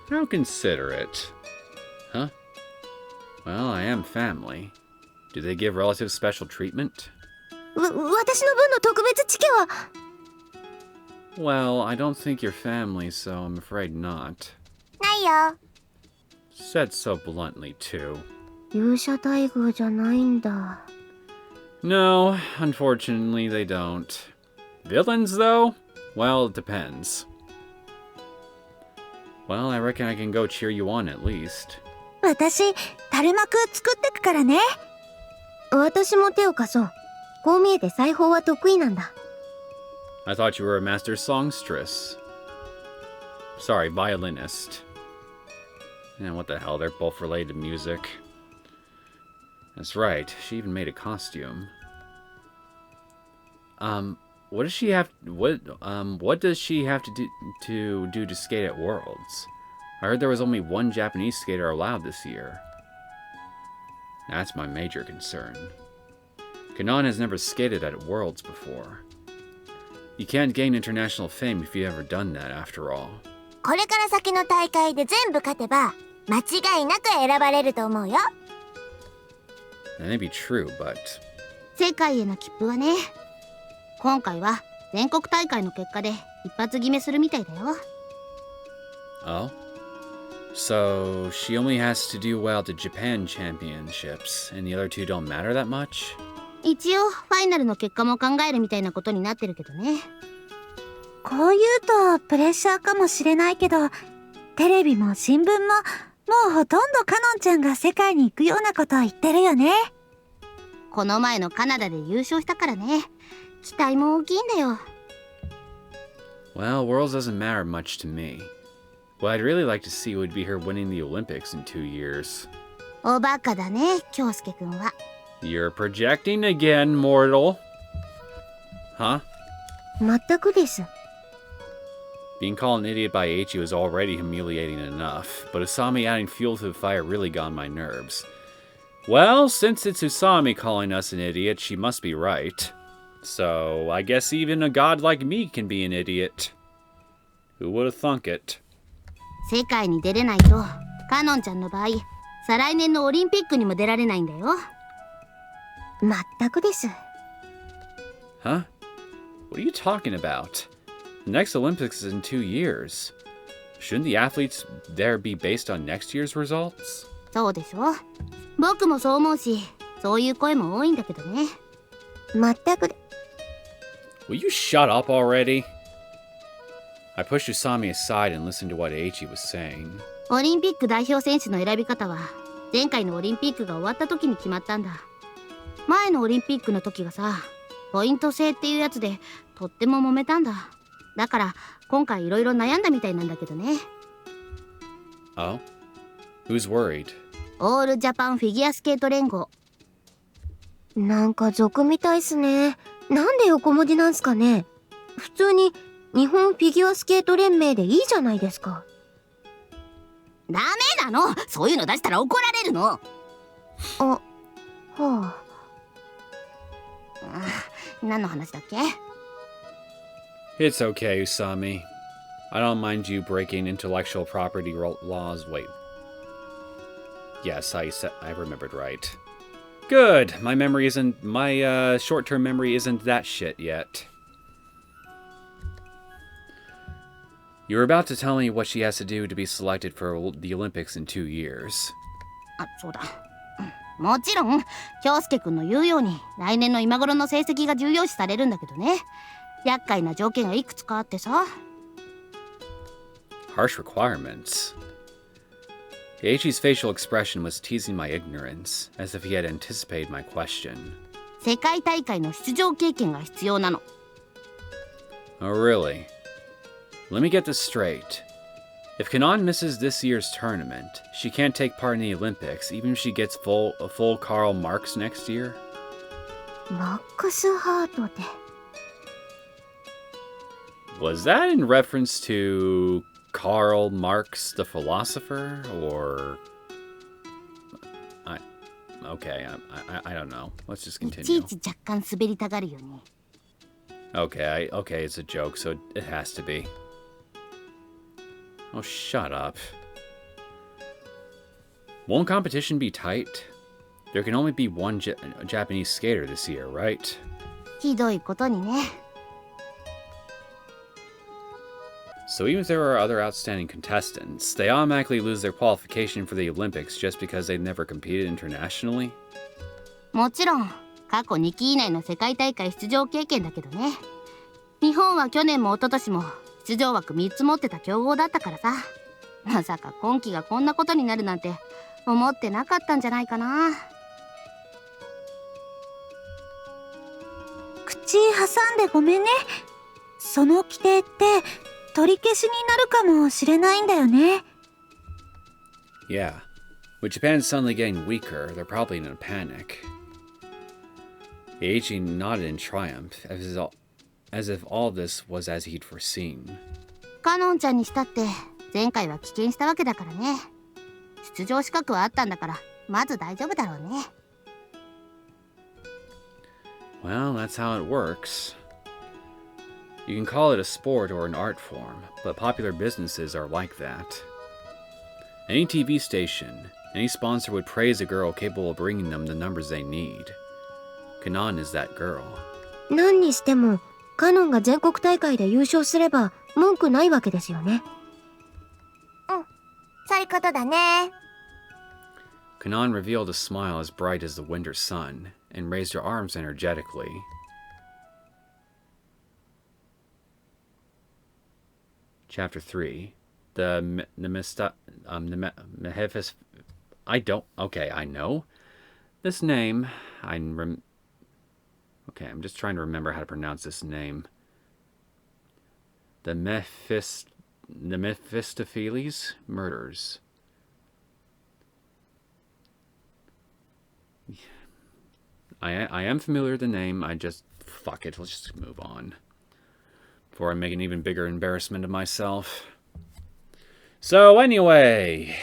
How considerate. Huh? Well, I am family. Do they give relatives special treatment? 私の分の特別チケは Well, I don't think you're family, so I'm afraid not. ないよ。Said so bluntly, too. 勇者待遇じゃないんだ。No, unfortunately they don't. Villains, though? Well, it depends. Well, I reckon I can go cheer you on at least. 私、垂れ幕作ってくからね。私も手を貸そう。こう見えて裁縫は得意なんだ。I thought you were a master songstress. Sorry, violinist. And what the hell, they're both related to music. That's right, she even made a costume. What does she have to do to skate at Worlds? I heard there was only one Japanese skater allowed this year. That's my major concern. Kanon has never skated at Worlds before. You can't gain international fame if you've ever done that, after all. これから先の大会で全部勝てば間違いなく選ばれると思うよ。 That may be true, but... 世界への切符はね、今回は全国大会の結果で一発決めするみたいだよ。Oh? So, she only has to do well at the Japan Championships, and the other two don't matter that much? 一応ファイナルの結果も考えるみたいなことになってるけどね。こう言うとプレッシャーかもしれないけど、テレビも新聞ももうほとんどカノンちゃんが世界に行くようなことを言ってるよね。この前のカナダで優勝したからね、期待も大きいんだよ。Well, Worlds doesn't matter much to me. What I'd really like to see would be her winning the Olympics in 2 years. おバカだね、京介くんは。You're projecting again, mortal. Huh? 全くです。Being called an idiot by Eiichi was already humiliating enough, but Usami adding fuel to the fire really got on my nerves. Well, since it's Usami calling us an idiot, she must be right. So, I guess even a god like me can be an idiot. Who would have thunk it? 世界に出れないと、カノンちゃんの場合、再来年のオリンピックにも出られないんだよ。全くです。Huh? What are you talking about? The next Olympics is in 2 years. Shouldn't the athletes there be based on next year's results? そうでしょ。僕もそう思うし、そういう声も多いんだけどね。全くで。Will you shut up already? I pushed Usami aside and listened to what Eiichi was saying. オリンピック代表選手の選び方は、前回のオリンピックが終わった時に決まったんだ。前のオリンピックの時がさ、ポイント制っていうやつで、とっても揉めたんだ。だから、今回いろいろ悩んだみたいなんだけどね。Oh? Who's worried? オールジャパンフィギュアスケート連合。なんか俗みたいっすね。なんで横文字なんすかね。普通に日本フィギュアスケート連盟でいいじゃないですか。ダメなの、そういうの出したら怒られるの。あ、はあ。何の話だっけ？ It's okay, Usami. I don't mind you breaking intellectual property laws. Wait. Yes, I remembered right. Good. My short-term memory isn't that shit yet. You were about to tell me what she has to do to be selected for the Olympics in 2 years. あ、そうだ。もちろん、京介くんの言うように、来年の今頃の成績が重要視されるんだけどね。厄介な条件がいくつかあってさ。Harsh requirements. Eiichi's facial expression was teasing my ignorance, as if he had anticipated my question. 世界大会の出場経験が必要なの。Oh, really? Let me get this straight. If Kanon misses this year's tournament, she can't take part in the Olympics, even if she gets full Karl Marx next year? マックスハートで。Was that in reference to Karl Marx, the philosopher, or... I don't know. Let's just いち continue. いち若干滑りたがるよね。Okay, it's a joke, so it has to be. Oh, shut up. Won't competition be tight? There can only be one Japanese skater this year, right? ひどいことにね。So even if there are other outstanding contestants, they automatically lose their qualification for the Olympics just because they've never competed internationally? もちろん、過去2期以内の世界大会出場経験だけどね。日本は去年も一昨年も出場枠3つ持ってた強豪だったからさ。まさか今季がこんなことになるなんて思ってなかったんじゃないかな。口挟んでごめんね。その規定って取り消しになるかもしれないんだよね。Yeah. With Japan suddenly getting weaker, they're probably in a panic. The aging nodded in triumph, as if all this was as he'd foreseen. カノンちゃんにしたって前回は棄権したわけだからね。出場資格はあったんだからまず大丈夫だろうね。Well, that's how it works. You can call it a sport or an art form, but popular businesses are like that. Any TV station, any sponsor would praise a girl capable of bringing them the numbers they need. Kanon is that girl. 何にしてもカノンが全国大会で優勝すれば文句ないわけですよね。そういうことだね。Kanon revealed a smile as bright as the winter sun, and raised her arms energetically. Chapter 3. The Mehefis... Okay, I know. This name, okay, I'm just trying to remember how to pronounce this name. The Mephistopheles murders. I am familiar with the name. Fuck it, let's just move on. Before I make an even bigger embarrassment of myself. So anyway,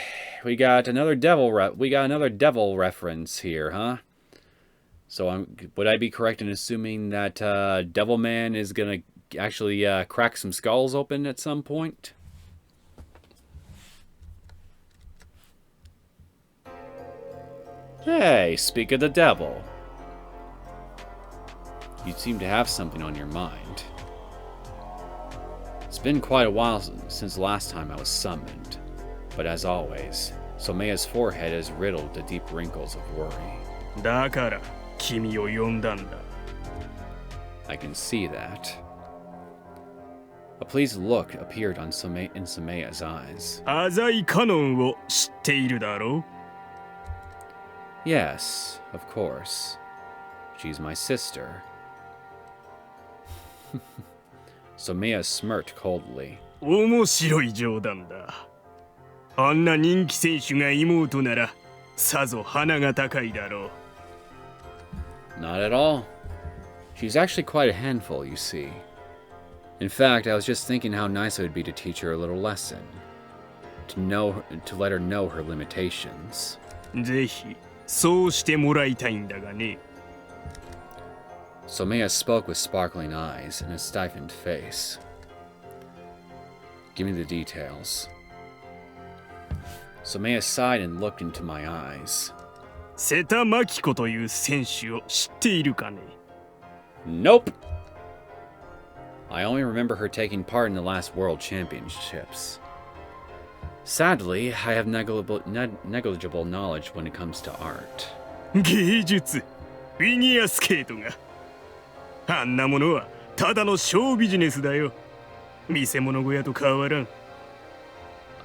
we got another devil reference here, huh? So would I be correct in assuming that Devil Man is gonna actually crack some skulls open at some point? Hey, speak of the devil. You seem to have something on your mind. It's been quite a while since the last time I was summoned, but as always, Someya's forehead is riddled with deep wrinkles of worry. だから君を呼んだんだ。I can see that. A pleased look appeared in Someya's eyes. 浅井カノンを知っているだろう? Yes, of course. She's my sister. Someya smirked coldly. 面白い冗談だ。あんな人気選手が妹ならさぞ鼻が高いだろう。 Not at all. She's actually quite a handful, you see. In fact, I was just thinking how nice it would be to teach her a little lesson. To let her know her limitations. ぜひそうしてもらいたいんだがね。 Someya spoke with sparkling eyes and a stiffened face. Give me the details. Someya sighed and looked into my eyes. 瀬田真紀子という選手を知っているかね? Nope! I only remember her taking part in the last World Championships. Sadly, I have negligible knowledge when it comes to art. 芸術、フィギュアスケートが。あんなものはただのショービジネスだよ。見せ物小屋と変わらん。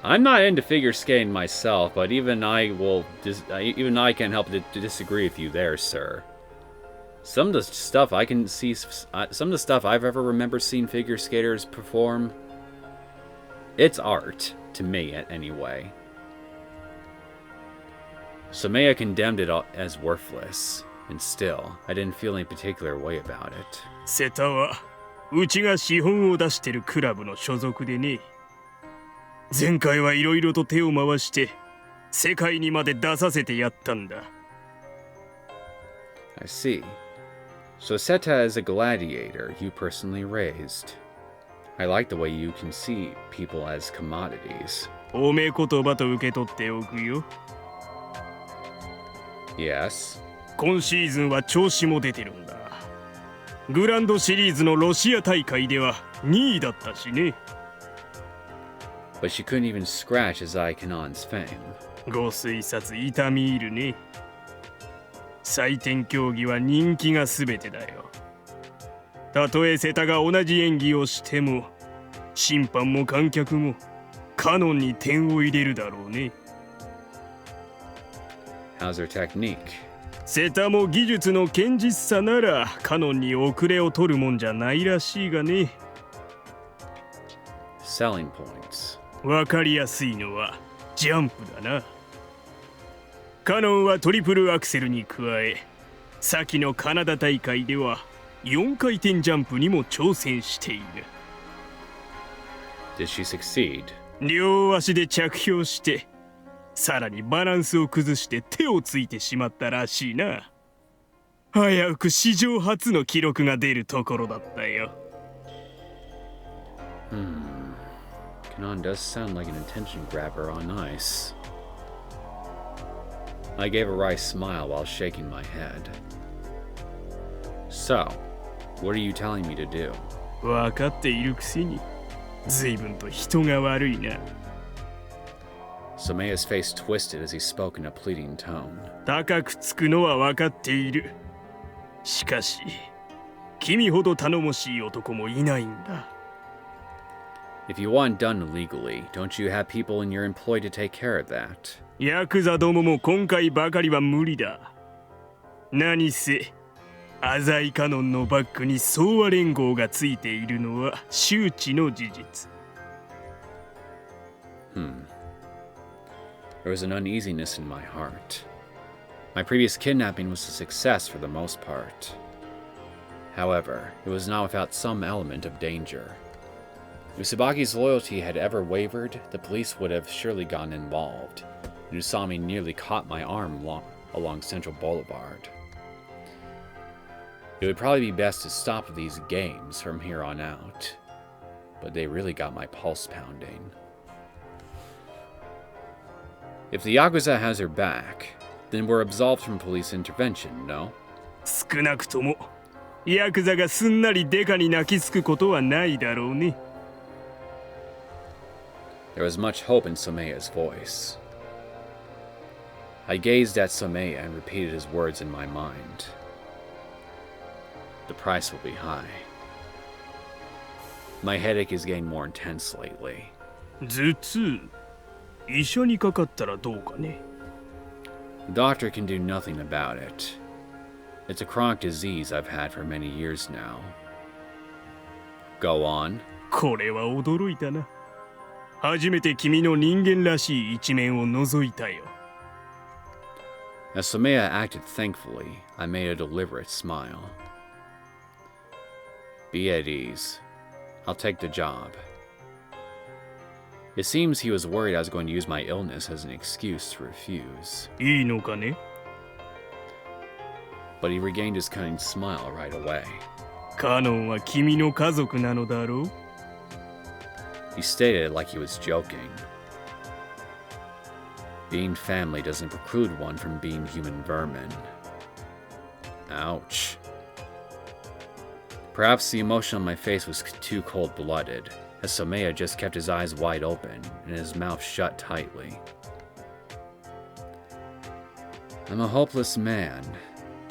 I'm not into figure skating myself, but even I can't help to disagree with you there, sir. Some of the stuff I can see, some of the stuff I've ever remembered seeing figure skaters perform, it's art, to me anyway. Someya condemned it as worthless, and still, I didn't feel any particular way about it. 瀬田はうちが資本を出してるクラブの所属でね。前回はいろいろと手を回して世界にまで出させてやったんだ。I see. So Seta is a gladiator you personally raised. I like the way you can see people as commodities. 褒め言葉と受け取っておくよ。Yes. 今シーズンは調子も出てるんだ。グランドシリーズのロシア大会では2位だったしね。But she couldn't even scratch Azai Kanon's fame. ご推察痛み入るね。採点競技は人気が全てだよ。たとえ瀬田が同じ演技をしても、審判も観客もカノンに点を入れるだろうね。How's her technique? 瀬田も技術の堅実さならカノンに遅れを取るもんじゃないらしいがね。Selling points. わかりやすいのはジャンプだな。カノンはトリプルアクセルに加え、先のカナダ大会では4回転ジャンプにも挑戦している。Did she succeed? 両足で着氷して、さらにバランスを崩して手をついてしまったらしいな。危うく史上初の記録が出るところだったよ。Kanon does sound like an attention grabber on ice. I gave a wry smile while shaking my head. So, what are you telling me to do? 分かっているくせに、随分と人が悪いな。Someya's face twisted as he spoke in a pleading tone. 高くつくのは分かっている。しかし、君ほど頼もしい男もいないんだ。If you want done illegally, don't you have people in your employ to take care of that? ヤクザどもも今回ばかりは無理だ。何せ、浅井カノンのバックに総和連合がついているのは周知の事実。There was an uneasiness in my heart. My previous kidnapping was a success for the most part. However, it was not without some element of danger. If Tsubaki's loyalty had ever wavered, the police would have surely gotten involved. And Usami nearly caught my arm along Central Boulevard. It would probably be best to stop these games from here on out. But they really got my pulse pounding. If the Yakuza has her back, then we're absolved from police intervention, no? 少なくとも、ヤクザがすんなりデカに泣きつくことはないだろうね。There was much hope in Someya's voice. I gazed at Someya and repeated his words in my mind. The price will be high. My headache is getting more intense lately. 頭痛、医者にかかったらどうかね。The doctor can do nothing about it. It's a chronic disease I've had for many years now. Go on. これは驚いたな。初めて君の人間らしい一面を覗いたよ。As Someya acted thankfully, I made a deliberate smile. Be at ease. I'll take the job. It seems he was worried I was going to use my illness as an excuse to refuse. いいのかね。But he regained his cunning smile right away. カノンは君の家族なのだろう。He stated it like he was joking. Being family doesn't preclude one from being human vermin. Ouch. Perhaps the emotion on my face was too cold-blooded, as Someya just kept his eyes wide open and his mouth shut tightly. I'm a hopeless man,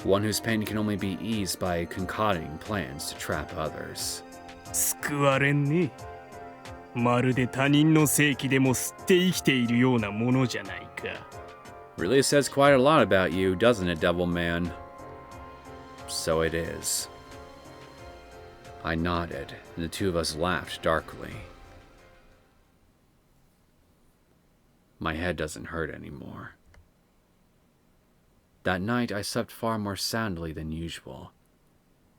one whose pain can only be eased by concocting plans to trap others. 救われんね。まるで他人の正気でも吸って生きているようなものじゃないか。Really says quite a lot about you, doesn't it, Devil Man? So it is. I nodded, and the two of us laughed darkly. My head doesn't hurt anymore. That night I slept far more soundly than usual,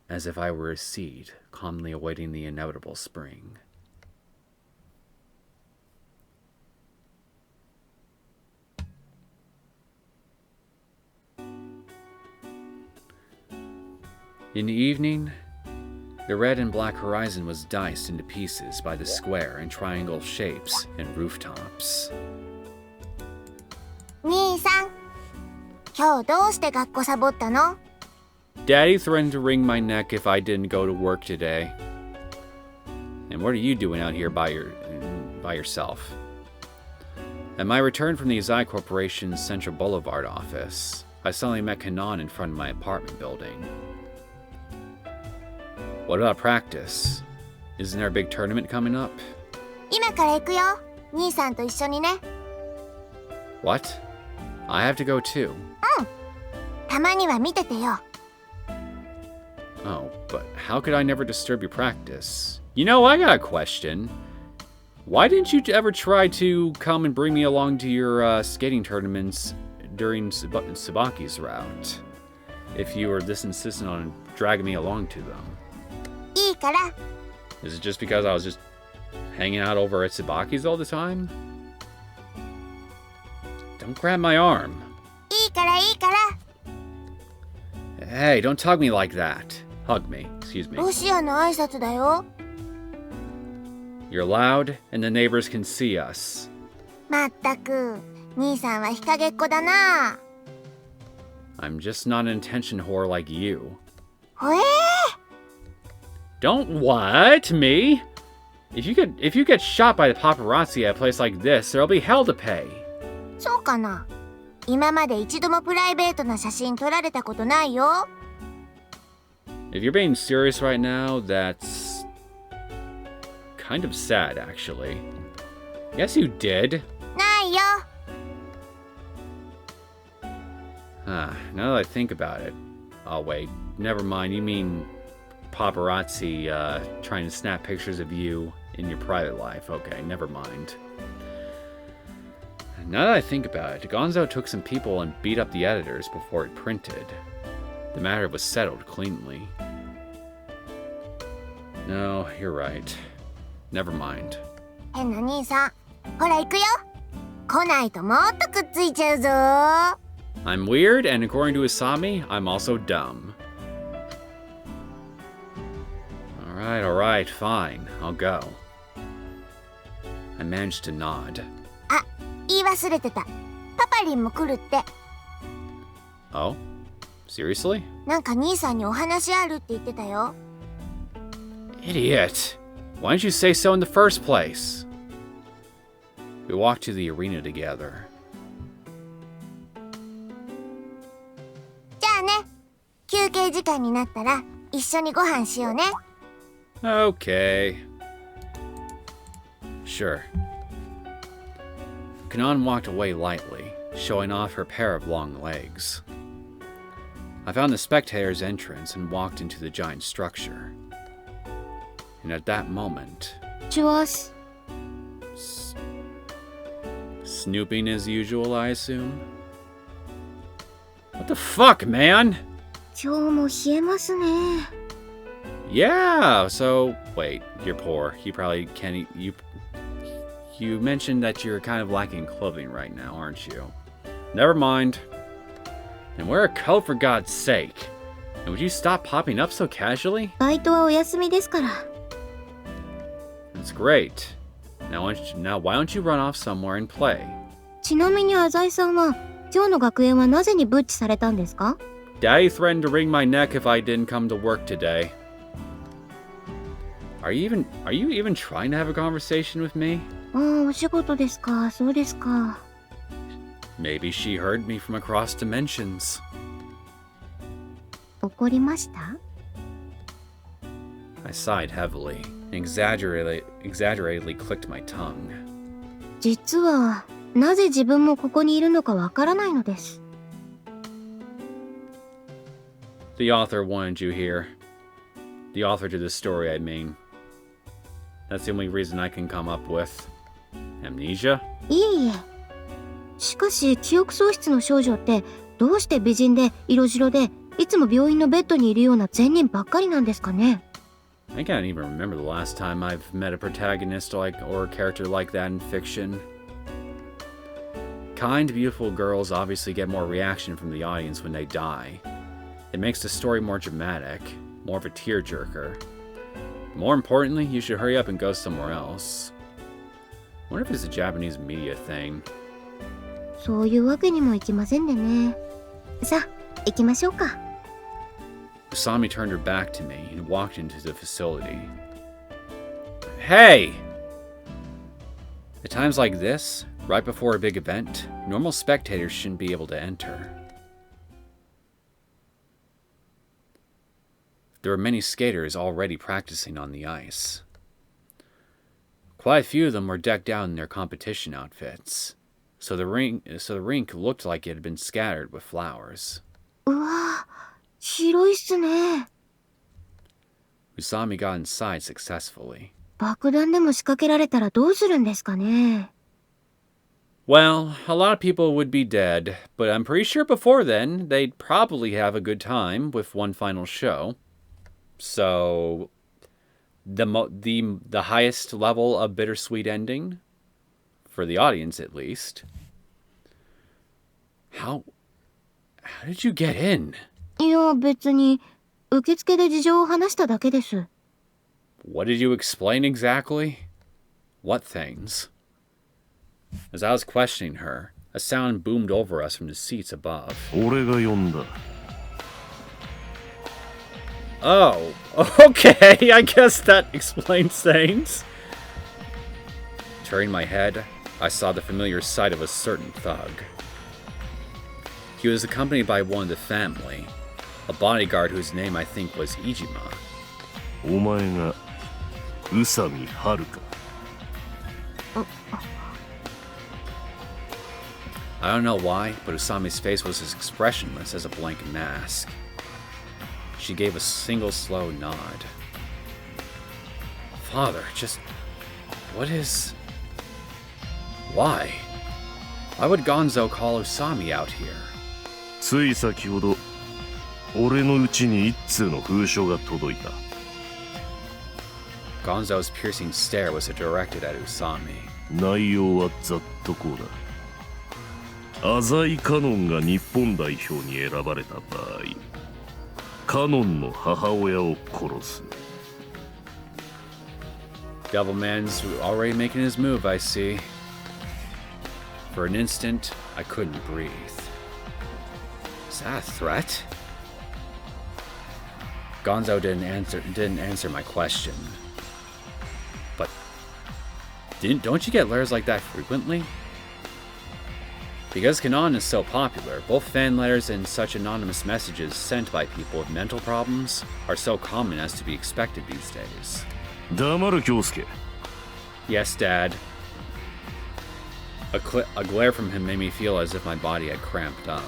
as if I were a seed calmly awaiting the inevitable spring. In the evening, the red and black horizon was diced into pieces by the square and triangle shapes and rooftops. 兄さん、今日どうして学校サボったの？ Daddy threatened to wring my neck if I didn't go to work today. And what are you doing out here by yourself? At my return from the Izai Corporation's Central Boulevard office, I suddenly met Kanon in front of my apartment building. What about practice? Isn't there a big tournament coming up? 今から行くよ。兄さんと一緒にね。What? I have to go too. たまには見ててよ。Oh, but how could I never disturb your practice? You know, I got a question. Why didn't you ever try to come and bring me along to your skating tournaments during Tsubaki's route. If you were this insistent on dragging me along to them. いいから。 Is it just because I was just hanging out over at Tsubaki's all the time? Don't grab my arm. いいからいいから。 Hey, don't tug me like that. Hug me, excuse me. ロシアの挨拶だよ。 You're loud, and the neighbors can see us. まったく、兄さんは日陰っ子だな。 I'm just not an attention whore like you. ほえー。 Don't what? Me? If you get shot by the paparazzi at a place like this, there'll be hell to pay. そうかな。今まで一度もプライベートな写真撮られたことないよ。 If you're being serious right now, that's kind of sad, actually. Yes, you did. ないよ。 Now that I think about it. Oh, wait. Never mind. You mean paparazzi trying to snap pictures of you in your private life. Okay, never mind. Now that I think about it, Gonzo took some people and beat up the editors before it printed. The matter was settled cleanly. No, you're right. Never mind. 変な兄さん。ほら行くよ。来ないともっとくっついちゃうぞ。 I'm weird, and according to Asami, I'm also dumb. Alright, fine. I'll go. I managed to nod. あ、言い忘れてた。パパリンも来るって。 Oh? Seriously? なんか兄さんにお話あるって言ってたよ。 Idiot! Why didn't you say so in the first place? We walked to the arena together. じゃあね。休憩時間になったら一緒にご飯しようね。 Okay. Sure. Kanan walked away lightly, showing off her pair of long legs. I found the spectators' entrance and walked into the giant structure. And at that moment, チュワス。 snooping as usual, I assume? What the fuck, man? 今日も冷えますね。 Yeah, so wait, you're poor. You probably can't eat. You mentioned that you're kind of lacking clothing right now, aren't you? Never mind. And wear a coat for God's sake. And would you stop popping up so casually? バイトはお休みですから。 That's great. Now why don't you run off somewhere and play? ちなみに浅井さんは今日の学園はなぜにブッチされたんですか？ Daddy threatened to wring my neck if I didn't come to work today. Are you even trying to have a conversation with me? ああ、お仕事ですか。そうですか。 Maybe she heard me from across dimensions. 怒りました？ I sighed heavily and exaggeratedly clicked my tongue. 実はなぜ自分もここにいるのかわからないのです。 The author wanted you here. The author to this story, I mean. That's the only reason I can come up with. Amnesia? いえいえ。しかし記憶喪失の少女ってどうして美人で色白でいつも病院のベッドにいるような善人ばっかりなんですかね。 I can't even remember the last time I've met a protagonist or a character like that in fiction. Kind, beautiful girls obviously get more reaction from the audience when they die. It makes the story more dramatic, more of a tearjerker. More importantly, you should hurry up and go somewhere else. I wonder if it's a Japanese media thing. そういうわけにもいきませんでね。さあ、行きましょうか。 Usami turned her back to me and walked into the facility. Hey! At times like this, right before a big event, normal spectators shouldn't be able to enter. There were many skaters already practicing on the ice. Quite a few of them were decked out in their competition outfits, so the rink looked like it had been scattered with flowers. うわ、広いっすね。 Usami got inside successfully. 爆弾でも仕掛けられたらどうするんですかね。Well, a lot of people would be dead, but I'm pretty sure before then, they'd probably have a good time with one final show. So, the highest level of bittersweet ending, for the audience at least. How did you get in? いや、別に、受付で事情を話しただけです。What did you explain exactly? What things? As I was questioning her, a sound boomed over us from the seats above. 俺が呼んだ。Oh, okay, I guess that explains things. Turning my head, I saw the familiar sight of a certain thug. He was accompanied by one of the family, a bodyguard whose name I think was Ijima. お前が宇佐美遥か。I don't know why, but Usami's face was as expressionless as a blank mask. She gave a single slow nod. Father, just... what is... Why? Why would Gonzo call Usami out here? つい先ほど俺の家に一通の封書が届いた。 Gonzo's piercing stare was directed at Usami. 内容はざっとこうだ。浅井カノンが日本代表に選ばれた場合、カノンの母親を殺す。 Devilman's already making his move, I see. For an instant, I couldn't breathe. Is that a threat? Gonzo didn't answer my question. But don't you get letters like that frequently? Because Kanon is so popular, both fan letters and such anonymous messages sent by people with mental problems are so common as to be expected these days. 黙る京介。 Yes, Dad. A glare from him made me feel as if my body had cramped up.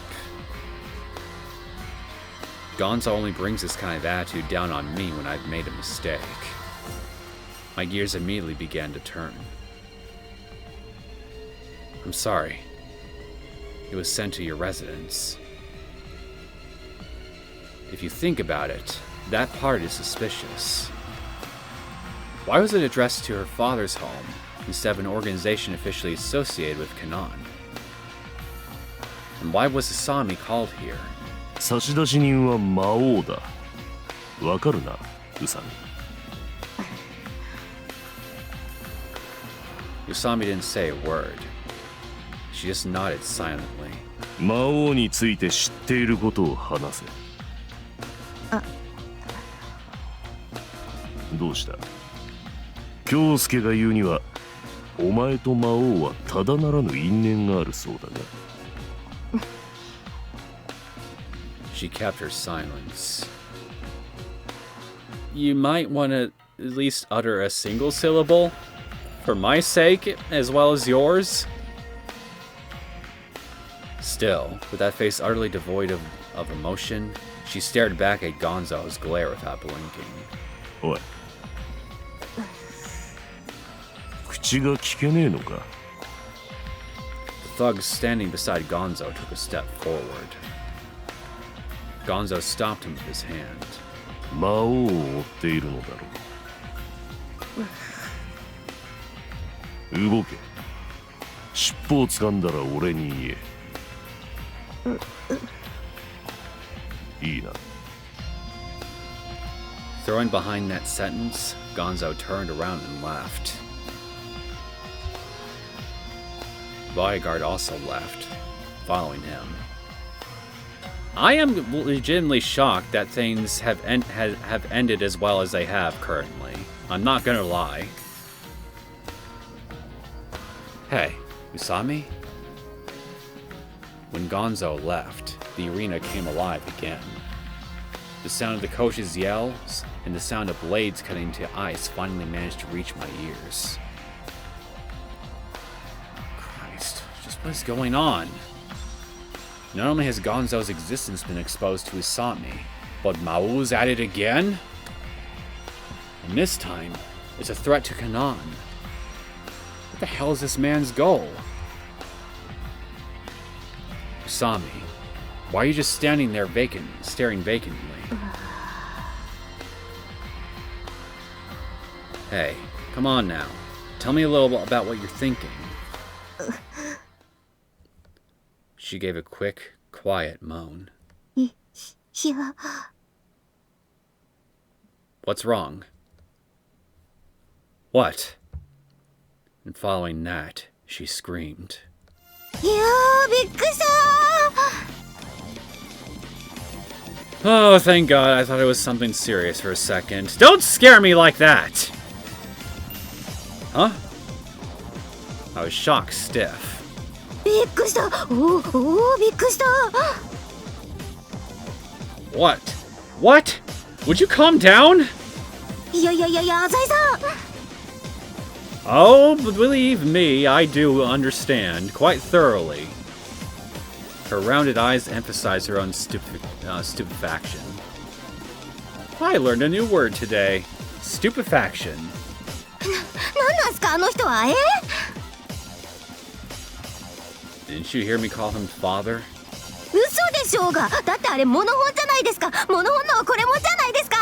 Gonzo only brings this kind of attitude down on me when I've made a mistake. My gears immediately began to turn. I'm sorry. It was sent to your residence. If you think about it, that part is suspicious. Why was it addressed to her father's home instead of an organization officially associated with Kanon? And why was Asami called here? 差出人は魔王だ。わかるな、宇佐美。 Usami didn't say a word. She just nodded silently. 魔王について知っていることを話せ。どうした？京介が言うには、お前と魔王はただならぬ因縁があるそうだが。She kept her silence. You might want to at least utter a single syllable, for my sake as well as yours. Still, with that face utterly devoid of emotion, she stared back at Gonzo's glare without blinking. おい。口が聞けねえのか？ The thug standing beside Gonzo took a step forward. Gonzo stopped him with his hand. 魔王を追っているのだろう。動け。尻尾を掴んだら俺に言え。いいな。Throwing behind that sentence, Gonzo turned around and left. The bodyguard also left, following him. I am legitimately shocked that things have ended as well as they have currently. I'm not gonna lie. Hey, Usami? When Gonzo left, the arena came alive again. The sound of the coach's yells and the sound of blades cutting into ice finally managed to reach my ears. Christ, just what is going on? Not only has Gonzo's existence been exposed to Usami, but Maou's at it again? And this time, it's a threat to Kanon. What the hell is this man's goal? Usami, why are you just standing there staring vacantly? Hey, come on now. Tell me a little about what you're thinking. She gave a quick, quiet moan. いや、 What's wrong? What? And following that, she screamed. いやー、びっくりしたー。 Oh, thank God. I thought it was something serious for a second. Don't scare me like that! Huh? I was shocked stiff. びっくりした。おお、びっくりした。 What? What? Would you calm down? いや、浅井さん。 Oh, believe me, I do understand quite thoroughly. Her rounded eyes emphasized her own stupefaction. I learned a new word today. Stupefaction. なんなんすか、あの人は。Didn't you hear me call him father? 嘘でしょうが。だってあれモノホンじゃないですか。モノホンのはこれもじゃないですか。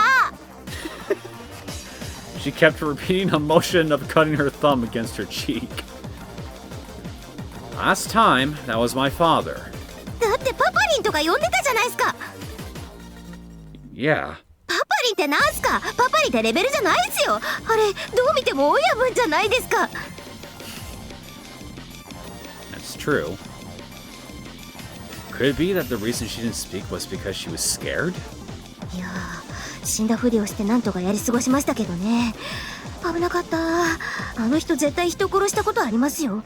She kept repeating a motion of cutting her thumb against her cheek. Last time, that was my father. だってパパリンとか呼んでたじゃないですか。 Yeah. パパリンってなんすか。パパリンってレベルじゃないっすよ。あれどう見ても親分じゃないですか。 That's true. Could it be that the reason she didn't speak was because she was scared? いやー、死んだふりをしてなんとかやり過ごしましたけどね。危なかった。あの人絶対人殺したことありますよ。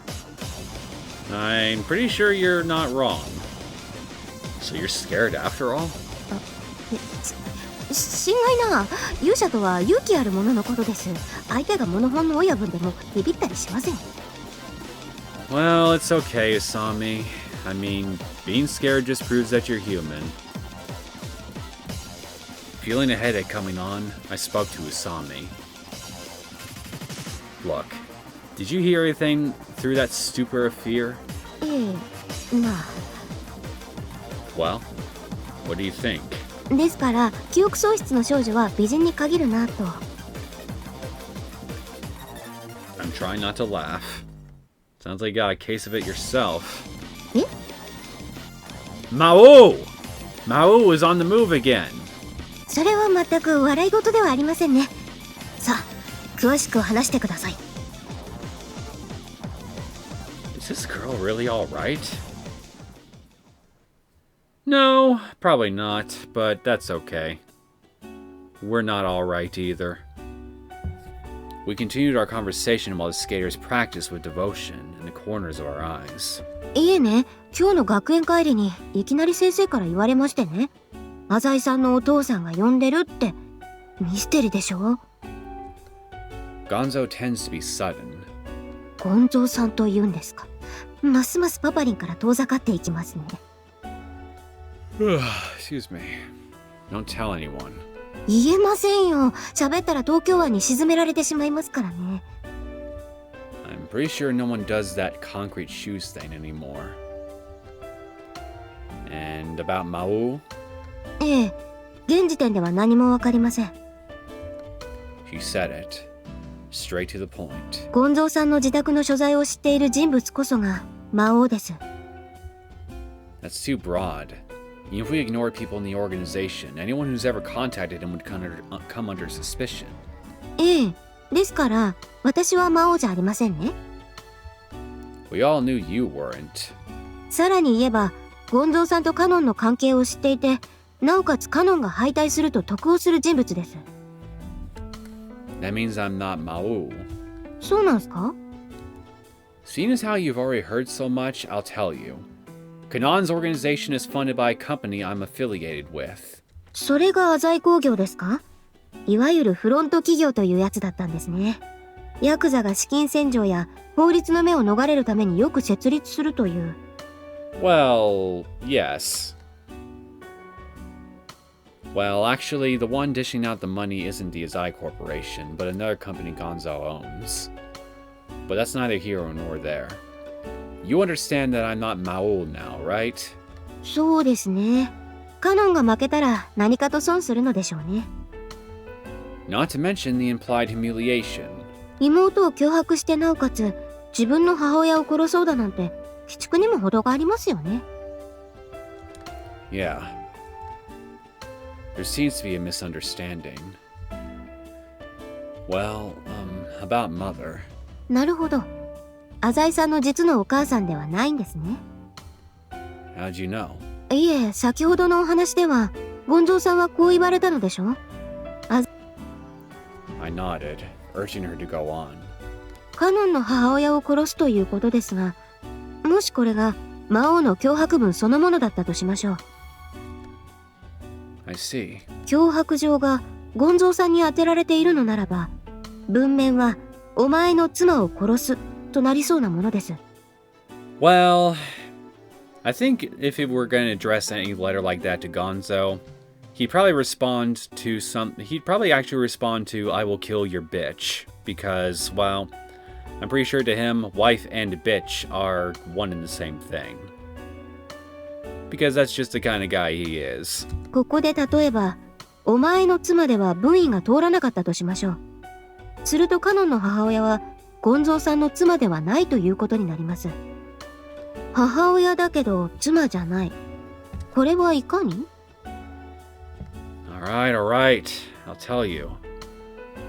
I'm pretty sure you're not wrong. So you're scared after all? 心外な。勇者とは勇気ある者のことです。相手がモノホンの親分でもビビったりしません。 Well, it's okay, Usami. I mean, being scared just proves that you're human. Feeling a headache coming on, I spoke to Usami. Look, did you hear anything through that stupor of fear? ええ、まあ。 Well, what do you think? ですから記憶喪失の少女は美人に限るなと。 I'm trying not to laugh. Sounds like you got a case of it yourself. え？ Maou! Maou is on the move again. それは全く笑い事ではありませんね。さあ、詳しく話してください。 Is this girl really alright? No, probably not, but that's okay. We're not alright either. We continued our conversation while the skaters practiced with devotion in the corners of our eyes. いえね、今日の学園帰りにいきなり先生から言われましてね。浅井さんのお父さんが呼んでるって。ミステリでしょ。 Gonzo tends to be sudden. ゴンゾーさんと言うんですか。ますますパパリンから遠ざかっていきますね。 Excuse me. Don't tell anyone. 言えませんよ。喋ったら東京湾に沈められてしまいますからね。 I'm pretty sure no one does that concrete shoes thing anymore. And about Maou? ええ、現時点では何もわかりません。 She said it. Straight to the point. ゴンゾーさんの自宅の所在を知っている人物こそが魔王です。 That's too broad. Even if we ignore people in the organization, anyone who's ever contacted him would come under suspicion. ええ、ですから私は魔王じゃありませんね。 We all knew you weren't. さらに言えば、ゴンゾーさんとカノンの関係を知っていて、なおかつカノンが敗退すると得をする人物です。 That means I'm not Maou. そうなんすか？ Seeing as how you've already heard so much, I'll tell you. Kanon's organization is funded by a company I'm affiliated with. それが浅井工業ですか？いわゆるフロント企業というやつだったんですね。ヤクザが資金洗浄や法律の目を逃れるためによく設立するという。 Well, yes. Well, actually, the one dishing out the money isn't the Azai Corporation, but another company Gonzo owns. But that's neither here nor there. You understand that I'm not Maou now, right? そうですね。カノンが負けたら何かと損するのでしょうね。Not to mention the implied humiliation. 妹を脅迫してなおかつ自分の母親を殺そうだなんて鬼畜にも程がありますよね。Yeah. There seems to be a misunderstanding. Well, about mother. なるほど。浅井さんの実のお母さんではないんですね。How'd you know? いえ、先ほどのお話ではゴンゾーさんはこう言われたのでしょ。 I nodded, urging her to go on. カノンの母親を殺すということですが、もしこれが魔王の脅迫文そのものだったとしましょう。 I see. 脅迫状がゴンゾーさんに当てられているのならば、文面はお前の妻を殺すとなりそうなものです。 Well, I think if it were going to address any letter like that to Gonzo, he'd probably actually respond to "I will kill your bitch," because, well, I'm pretty sure to him, wife and bitch are one and the same thing. Because that's just the kind of guy he is. ここで例えば、お前の妻では文意が通らなかったとしましょう。するとカノンの母親はゴンゾーさんの妻ではないということになります。母親だけど妻じゃない。これはいかに？ Alright, I'll tell you.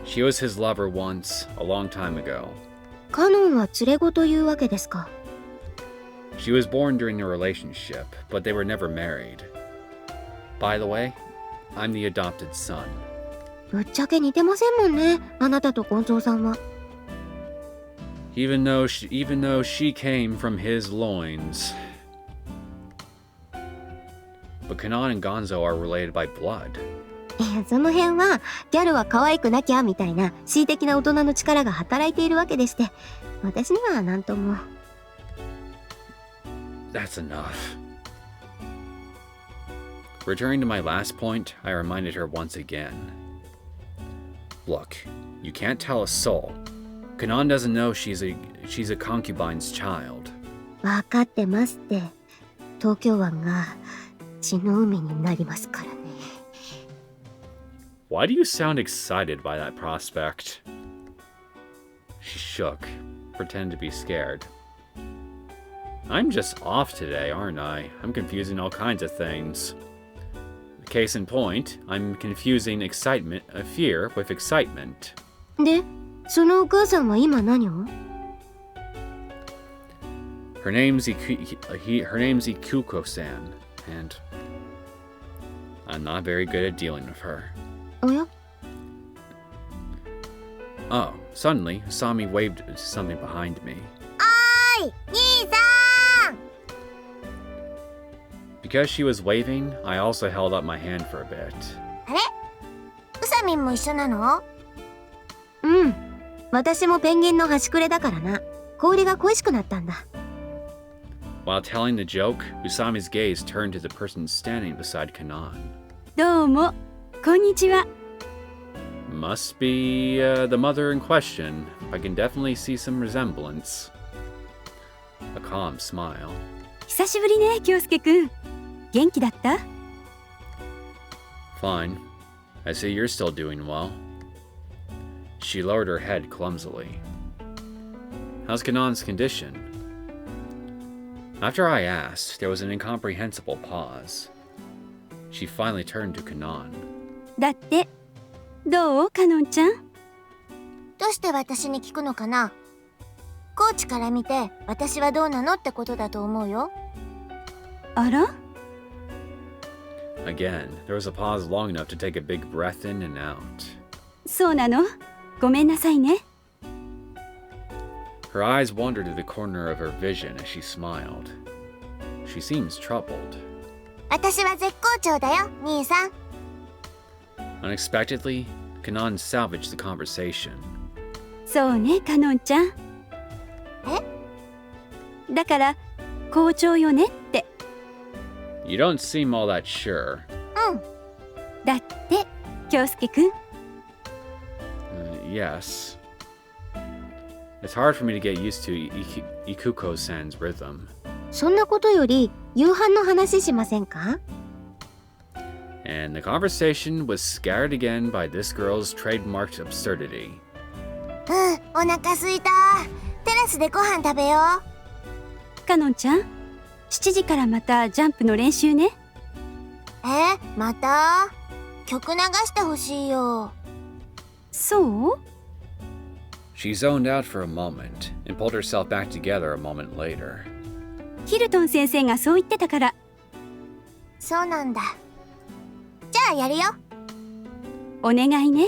She was his lover once, a long time ago. カノンは連れ子というわけですか。She was born during a relationship, but they were never married. By the way, I'm the adopted son. ぶっちゃけ似てませんもんね、あなたとゴンゾーさんは。Even though she came from his loins. But Kanan and Gonzo are related by blood. いや、その辺はギャルは可愛くなきゃみたいな恣意的な大人の力が働いているわけでして、私には何とも。That's enough. Returning to my last point, I reminded her once again. Look, you can't tell a soul. Kanan doesn't know she's a concubine's child. 分かってますって。東京湾が血の海になりますからね。Why do you sound excited by that prospect? She shook, pretended to be scared. I'm just off today, aren't I? I'm confusing all kinds of things. Case in point, I'm confusing fear with excitement. で、そのお母さんは今何を？ Her name's Ikuko-san, and I'm not very good at dealing with her. おや？ Oh, suddenly, Asami waved to something behind me. おーい、兄さん。 Because she was waving, I also held up my hand for a bit. あれ？ウサミンも一緒なの？うん。私もペンギンの端くれだからな。氷が恋しくなったんだ。While telling the joke, Usami's gaze turned to the person standing beside Kanan. どうも、こんにちは。Must be the mother in question. I can definitely see some resemblance. A calm smile. 久しぶりね、京介くん。元気だった？ Fine. I see you're still doing well. She lowered her head clumsily. How's Kanan's condition? After I asked, there was an incomprehensible pause. She finally turned to Kanan. だって、どうかのんちゃん？どうして私に聞くのかな？コーチから見て私はどうなのってことだと思うよ。あら？ Again, there was a pause long enough to take a big breath in and out. そうなの？ごめんなさいね。Her eyes wandered to the corner of her vision as she smiled. She seems troubled. 私は絶好調だよ、兄さん。Unexpectedly, Kanan salvaged the conversation. そうね、かのんちゃん。だから、好調よねって。You don't seem all that sure. うん。だって、京介くん。Yes. It's hard for me to get used to Ikuko-san's rhythm. そんなことより、夕飯の話しませんか？ And the conversation was scattered again by this girl's trademarked absurdity. お腹すいた。テラスでご飯食べよう。かのんちゃん、7時からまたジャンプの練習ね。また曲流してほしいよ。そう？ She zoned out for a moment and pulled herself back together a moment later. ヒルトン先生がそう言ってたから。そうなんだ。じゃあやるよ。お願いね。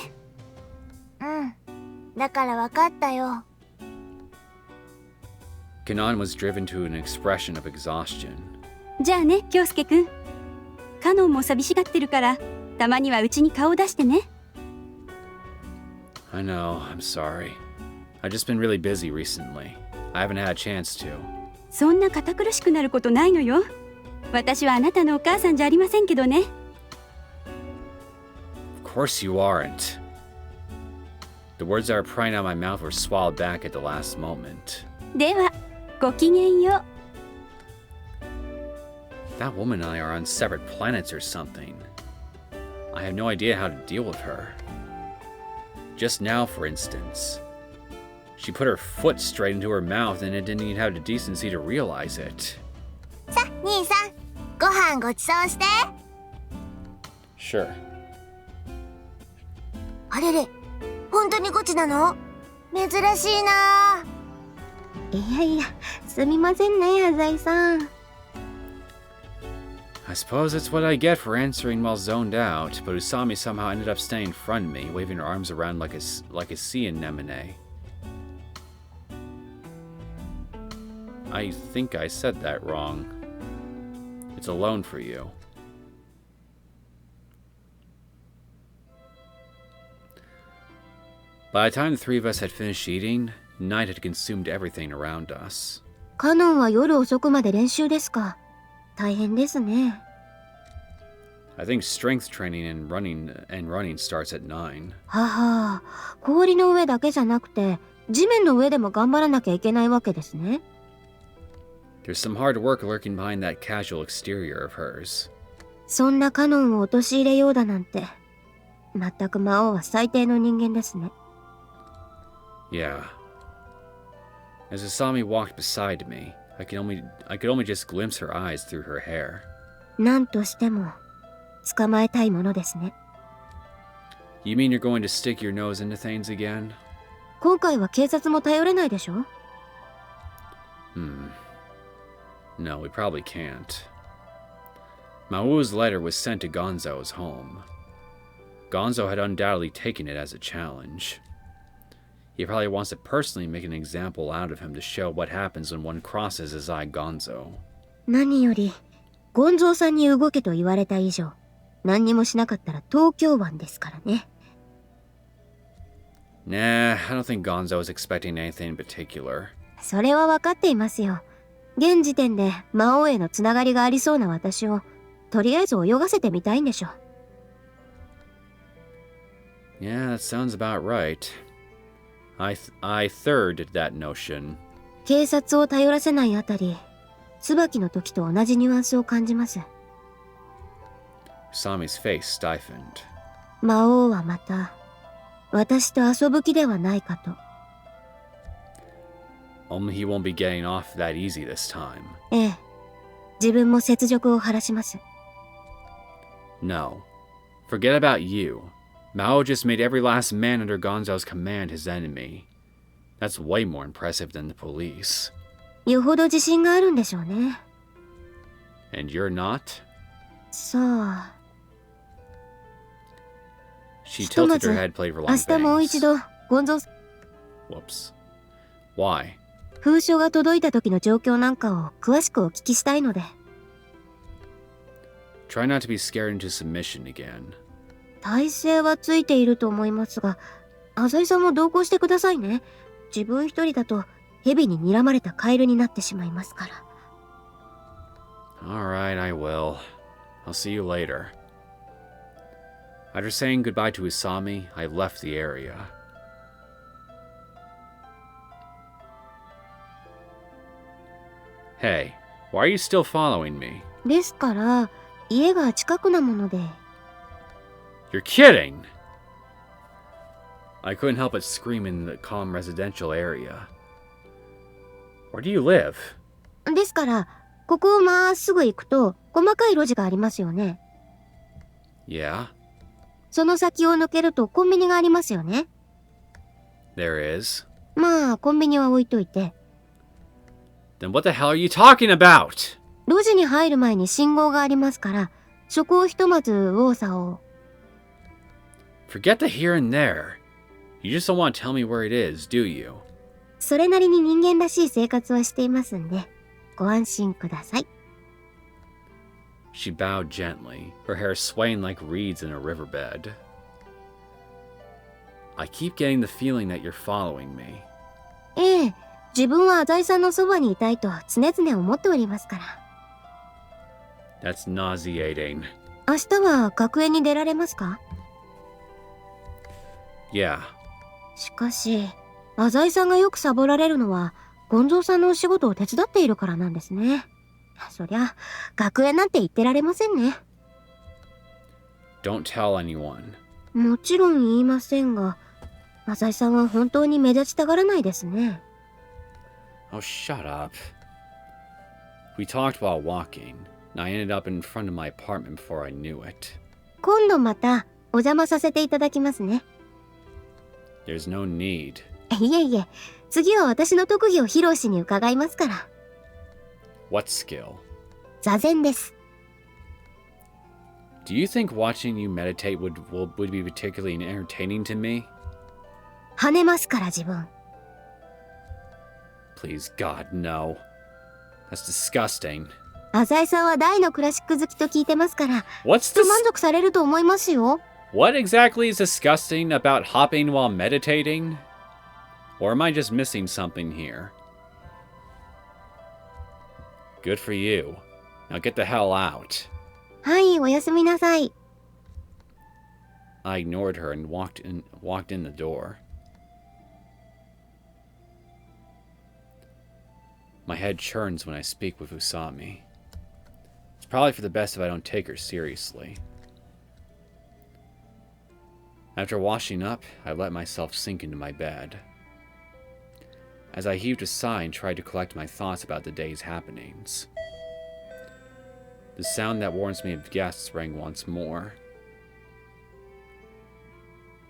うん。だから分かったよ。Kanan was driven to an expression of exhaustion. じゃあね、京介くん。カノンも寂しがってるから、たまにはうちに顔出してね。I know, I'm sorry. I've just been really busy recently. I haven't had a chance to. そんな堅苦しくなることないのよ。私はあなたのお母さんじゃありませんけどね。Of course you aren't. The words that were prying out of my mouth were swallowed back at the last moment. では、ごきげんよう。That woman and I are on separate planets or something. I have no idea how to deal with her. Just now, for instance, she put her foot straight into her mouth and it didn't even have the decency to realize it. さ、兄さん、ご飯ごちそうして。Sure. あれれ、本当にゴチなの？珍しいな。いやいや、すみませんね、浅井さん。I suppose that's what I get for answering while zoned out, but Usami somehow ended up staying in front of me, waving her arms around like a sea anemone. I think I said that wrong. It's a loan for you. By the time the three of us had finished eating, night had consumed everything around us. カノンは夜遅くまで練習ですか。大変ですね。I think strength training and running starts at 9. はは、氷の上だけじゃなくて、地面の上でも頑張らなきゃいけないわけですね。There's some hard work lurking behind that casual exterior of hers. そんなカノンを陥れようだなんて、まったく魔王は最低の人間ですね。Yeah. As Asami walked beside me, I could only just glimpse her eyes through her hair. なんとしても捕まえたいものですね。You mean you're going to stick your nose into things again? 今回は警察も頼れないでしょ？ No, we probably can't. Maou's letter was sent to Gonzo's home. Gonzo had undoubtedly taken it as a challenge. He probably wants to personally make an example out of him to show what happens when one crosses his eye Gonzo. 何よりゴンゾーさんに動けと言われた以上、何にもしなかったら東京湾ですからね。Nah, I don't think Gonzo is expecting anything in particular. それは分かっていますよ。現時点で魔王へのつながりがありそうな私をとりあえず泳がせてみたいんでしょ。Yeah, that sounds about right. I thirded that notion. 警察を頼らせないあたり、椿の時と同じニュアンスを感じます。Sami's face stiffened. 魔王はまた私と遊ぶ気ではないかと。Only he won't be getting off that easy this time. ええ、自分も雪辱を晴らします。No. Forget about you. Maou just made every last man under Gonzo's command his enemy. That's way more impressive than the police. よほど自信があるんでしょうね。And you're not? さあ。She ひとま tilted ず her head, played for 明 long 日もう一 bangs. 度ゴンゾー Whoops. Why? 封書が届いた時の状況なんかを詳しくお聞きしたいので。Try not to be scared into submission again. 体勢はついていると思いますが、浅井さんも同行してくださいね。自分一人だと蛇に睨まれたカエルになってしまいますから。Alright, I will. I'll see you later. After saying goodbye to Usami, I left the area. Hey, Why are you still following me? ですから、家が近くなもので。You're kidding! I couldn't help but scream in the calm residential area. Where do you live? ですから、ここをまっすぐ行くと、細かい路地がありますよね。Yeah, その先を抜けるとコンビニがありますよね。there is. まあ、コンビニは置いといて。Then what the hell are you talking about? 路地に入る前に信号がありますから、そこをひとまず右往左往。Forget the here and there. You just don't want to tell me where it is, do you? それなりに人間らしい生活はしていますんで、ご安心ください。She bowed gently, her hair swaying like reeds in a riverbed. I keep getting the feeling that you're following me. ええ、自分は浅井さんのそばにいたいと常々思っておりますから。That's nauseating. 明日は学園に出られますか？ Yeah. しかし、浅井さんがよくサボられるのは、ゴンゾーさんのお仕事を手伝っているからなんですね。そりゃ、学園なんて言ってられませんね。Don't tell anyone. もちろん言いませんが、浅井さんは本当に目立ちたがらないですね。Oh, shut up. We talked while walking, and I ended up in front of my apartment before I knew it. 今度またお邪魔させていただきますね。There's no need. いえいえ、次は私の特技を披露しに伺いますから。What skill? 座禅です。Do you think watching you meditate would be particularly entertaining to me? 跳ねますから自分。Please, God, no. That's disgusting. 浅井さんは大のクラシック好きと聞いてますから、 What's きっと満足されると思いますよ。What exactly is disgusting about hopping while meditating? Or am I just missing something here? Good for you. Now get the hell out. はい、おやすみなさい。I ignored her and walked in the door. My head churns when I speak with Usami. It's probably for the best if I don't take her seriously. After washing up, I let myself sink into my bed. As I heaved a sigh and tried to collect my thoughts about the day's happenings, the sound that warns me of guests rang once more.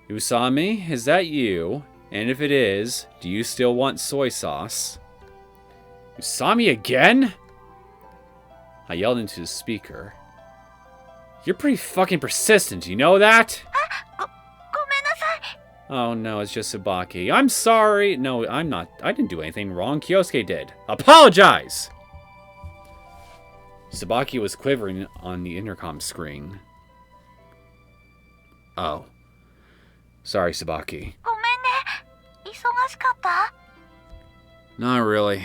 Usami, is that you? And if it is, do you still want soy sauce? Usami again? I yelled into the speaker. You're pretty fucking persistent, you know that? Oh no, it's just Tsubaki. I'm sorry. No, I'm not. I didn't do anything wrong. Kyosuke did. Apologize! Tsubaki was quivering on the intercom screen. Oh. Sorry, Tsubaki. ごめんね。忙しかった？ Not really.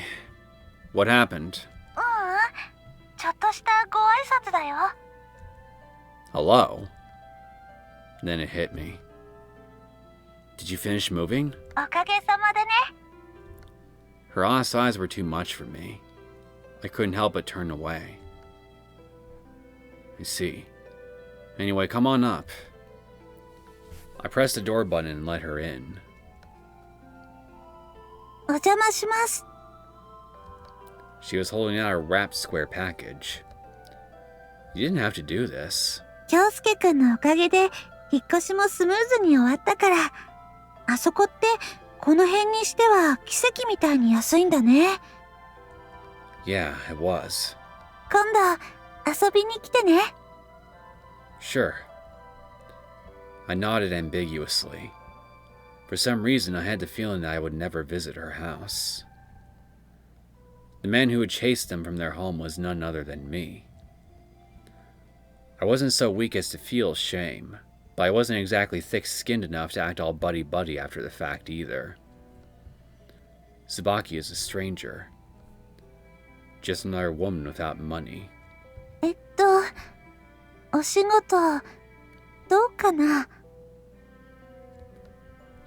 What happened? ちょっとしたご挨拶だよ。Hello? Then it hit me. Did you finish moving? おかげさまでね。Her honest eyes were too much for me. I couldn't help but turn away. I see. Anyway, come on up. I pressed the door button and let her in. お邪魔します。She was holding out a wrapped square package. You didn't have to do this. 京介くんのおかげで引っ越しもスムーズに終わったから、あそこってこの辺にしては奇跡みたいに安いんだね。Yeah, it was. 今度遊びに来てね。Sure. I nodded ambiguously. For some reason, I had the feeling that I would never visit her house. The man who had chased them from their home was none other than me. I wasn't so weak as to feel shame, but I wasn't exactly thick-skinned enough to act all buddy-buddy after the fact either. Tsubaki is a stranger. Just another woman without money. お仕事どうかな？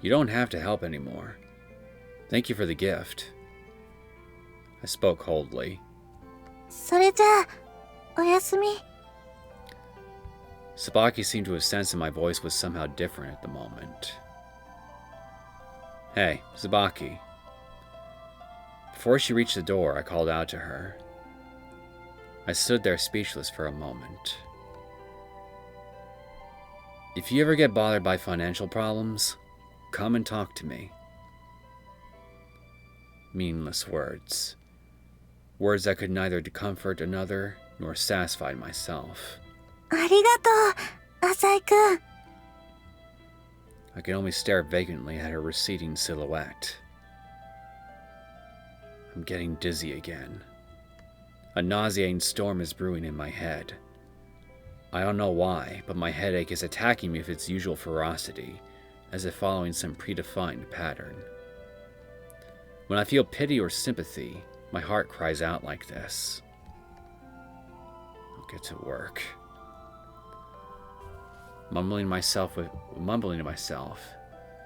You don't have to help anymore. Thank you for the gift. I spoke coldly. それじゃあ、おやすみ。 Sabaki seemed to have sensed that my voice was somehow different at the moment. Hey, Sabaki. Before she reached the door, I called out to her. I stood there speechless for a moment. If you ever get bothered by financial problems, come and talk to me. Meaningless words. Words that could neither comfort another nor satisfy myself. ありがとう、浅井くん。 I could only stare vacantly at her receding silhouette. I'm getting dizzy again. A nauseating storm is brewing in my head. I don't know why, but my headache is attacking me with its usual ferocity, as if following some predefined pattern. When I feel pity or sympathy, my heart cries out like this. I'll get to work. Mumbling to myself,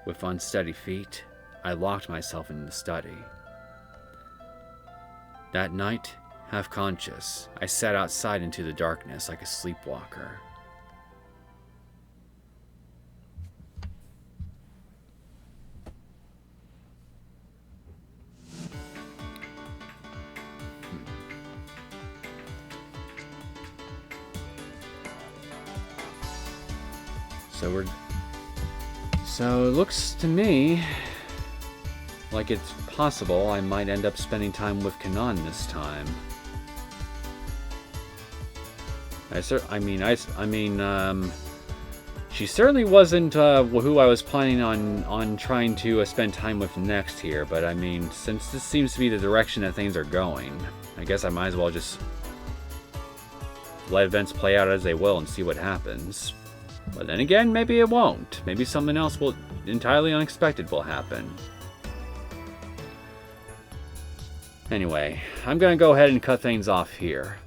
with unsteady feet, I locked myself into the study. That night, half conscious, I sat outside into the darkness like a sleepwalker. So it looks to me like it's possible I might end up spending time with Kanan this time. She certainly wasn't who I was planning on trying to spend time with next here, but I mean, since this seems to be the direction that things are going, I guess I might as well just let events play out as they will and see what happens. But then again, maybe it won't. Maybe something else entirely unexpected will happen. Anyway, I'm gonna go ahead and cut things off here.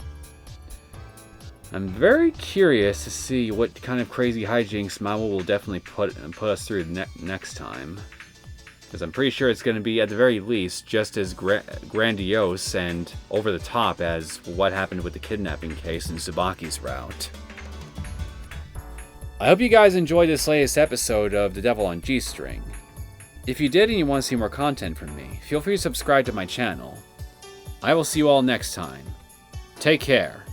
I'm very curious to see what kind of crazy hijinks Maou will definitely put us through next time. Because I'm pretty sure it's going to be, at the very least, just as grandiose and over the top as what happened with the kidnapping case in Tsubaki's route. I hope you guys enjoyed this latest episode of The Devil on G-String. If you did and you want to see more content from me, feel free to subscribe to my channel. I will see you all next time. Take care.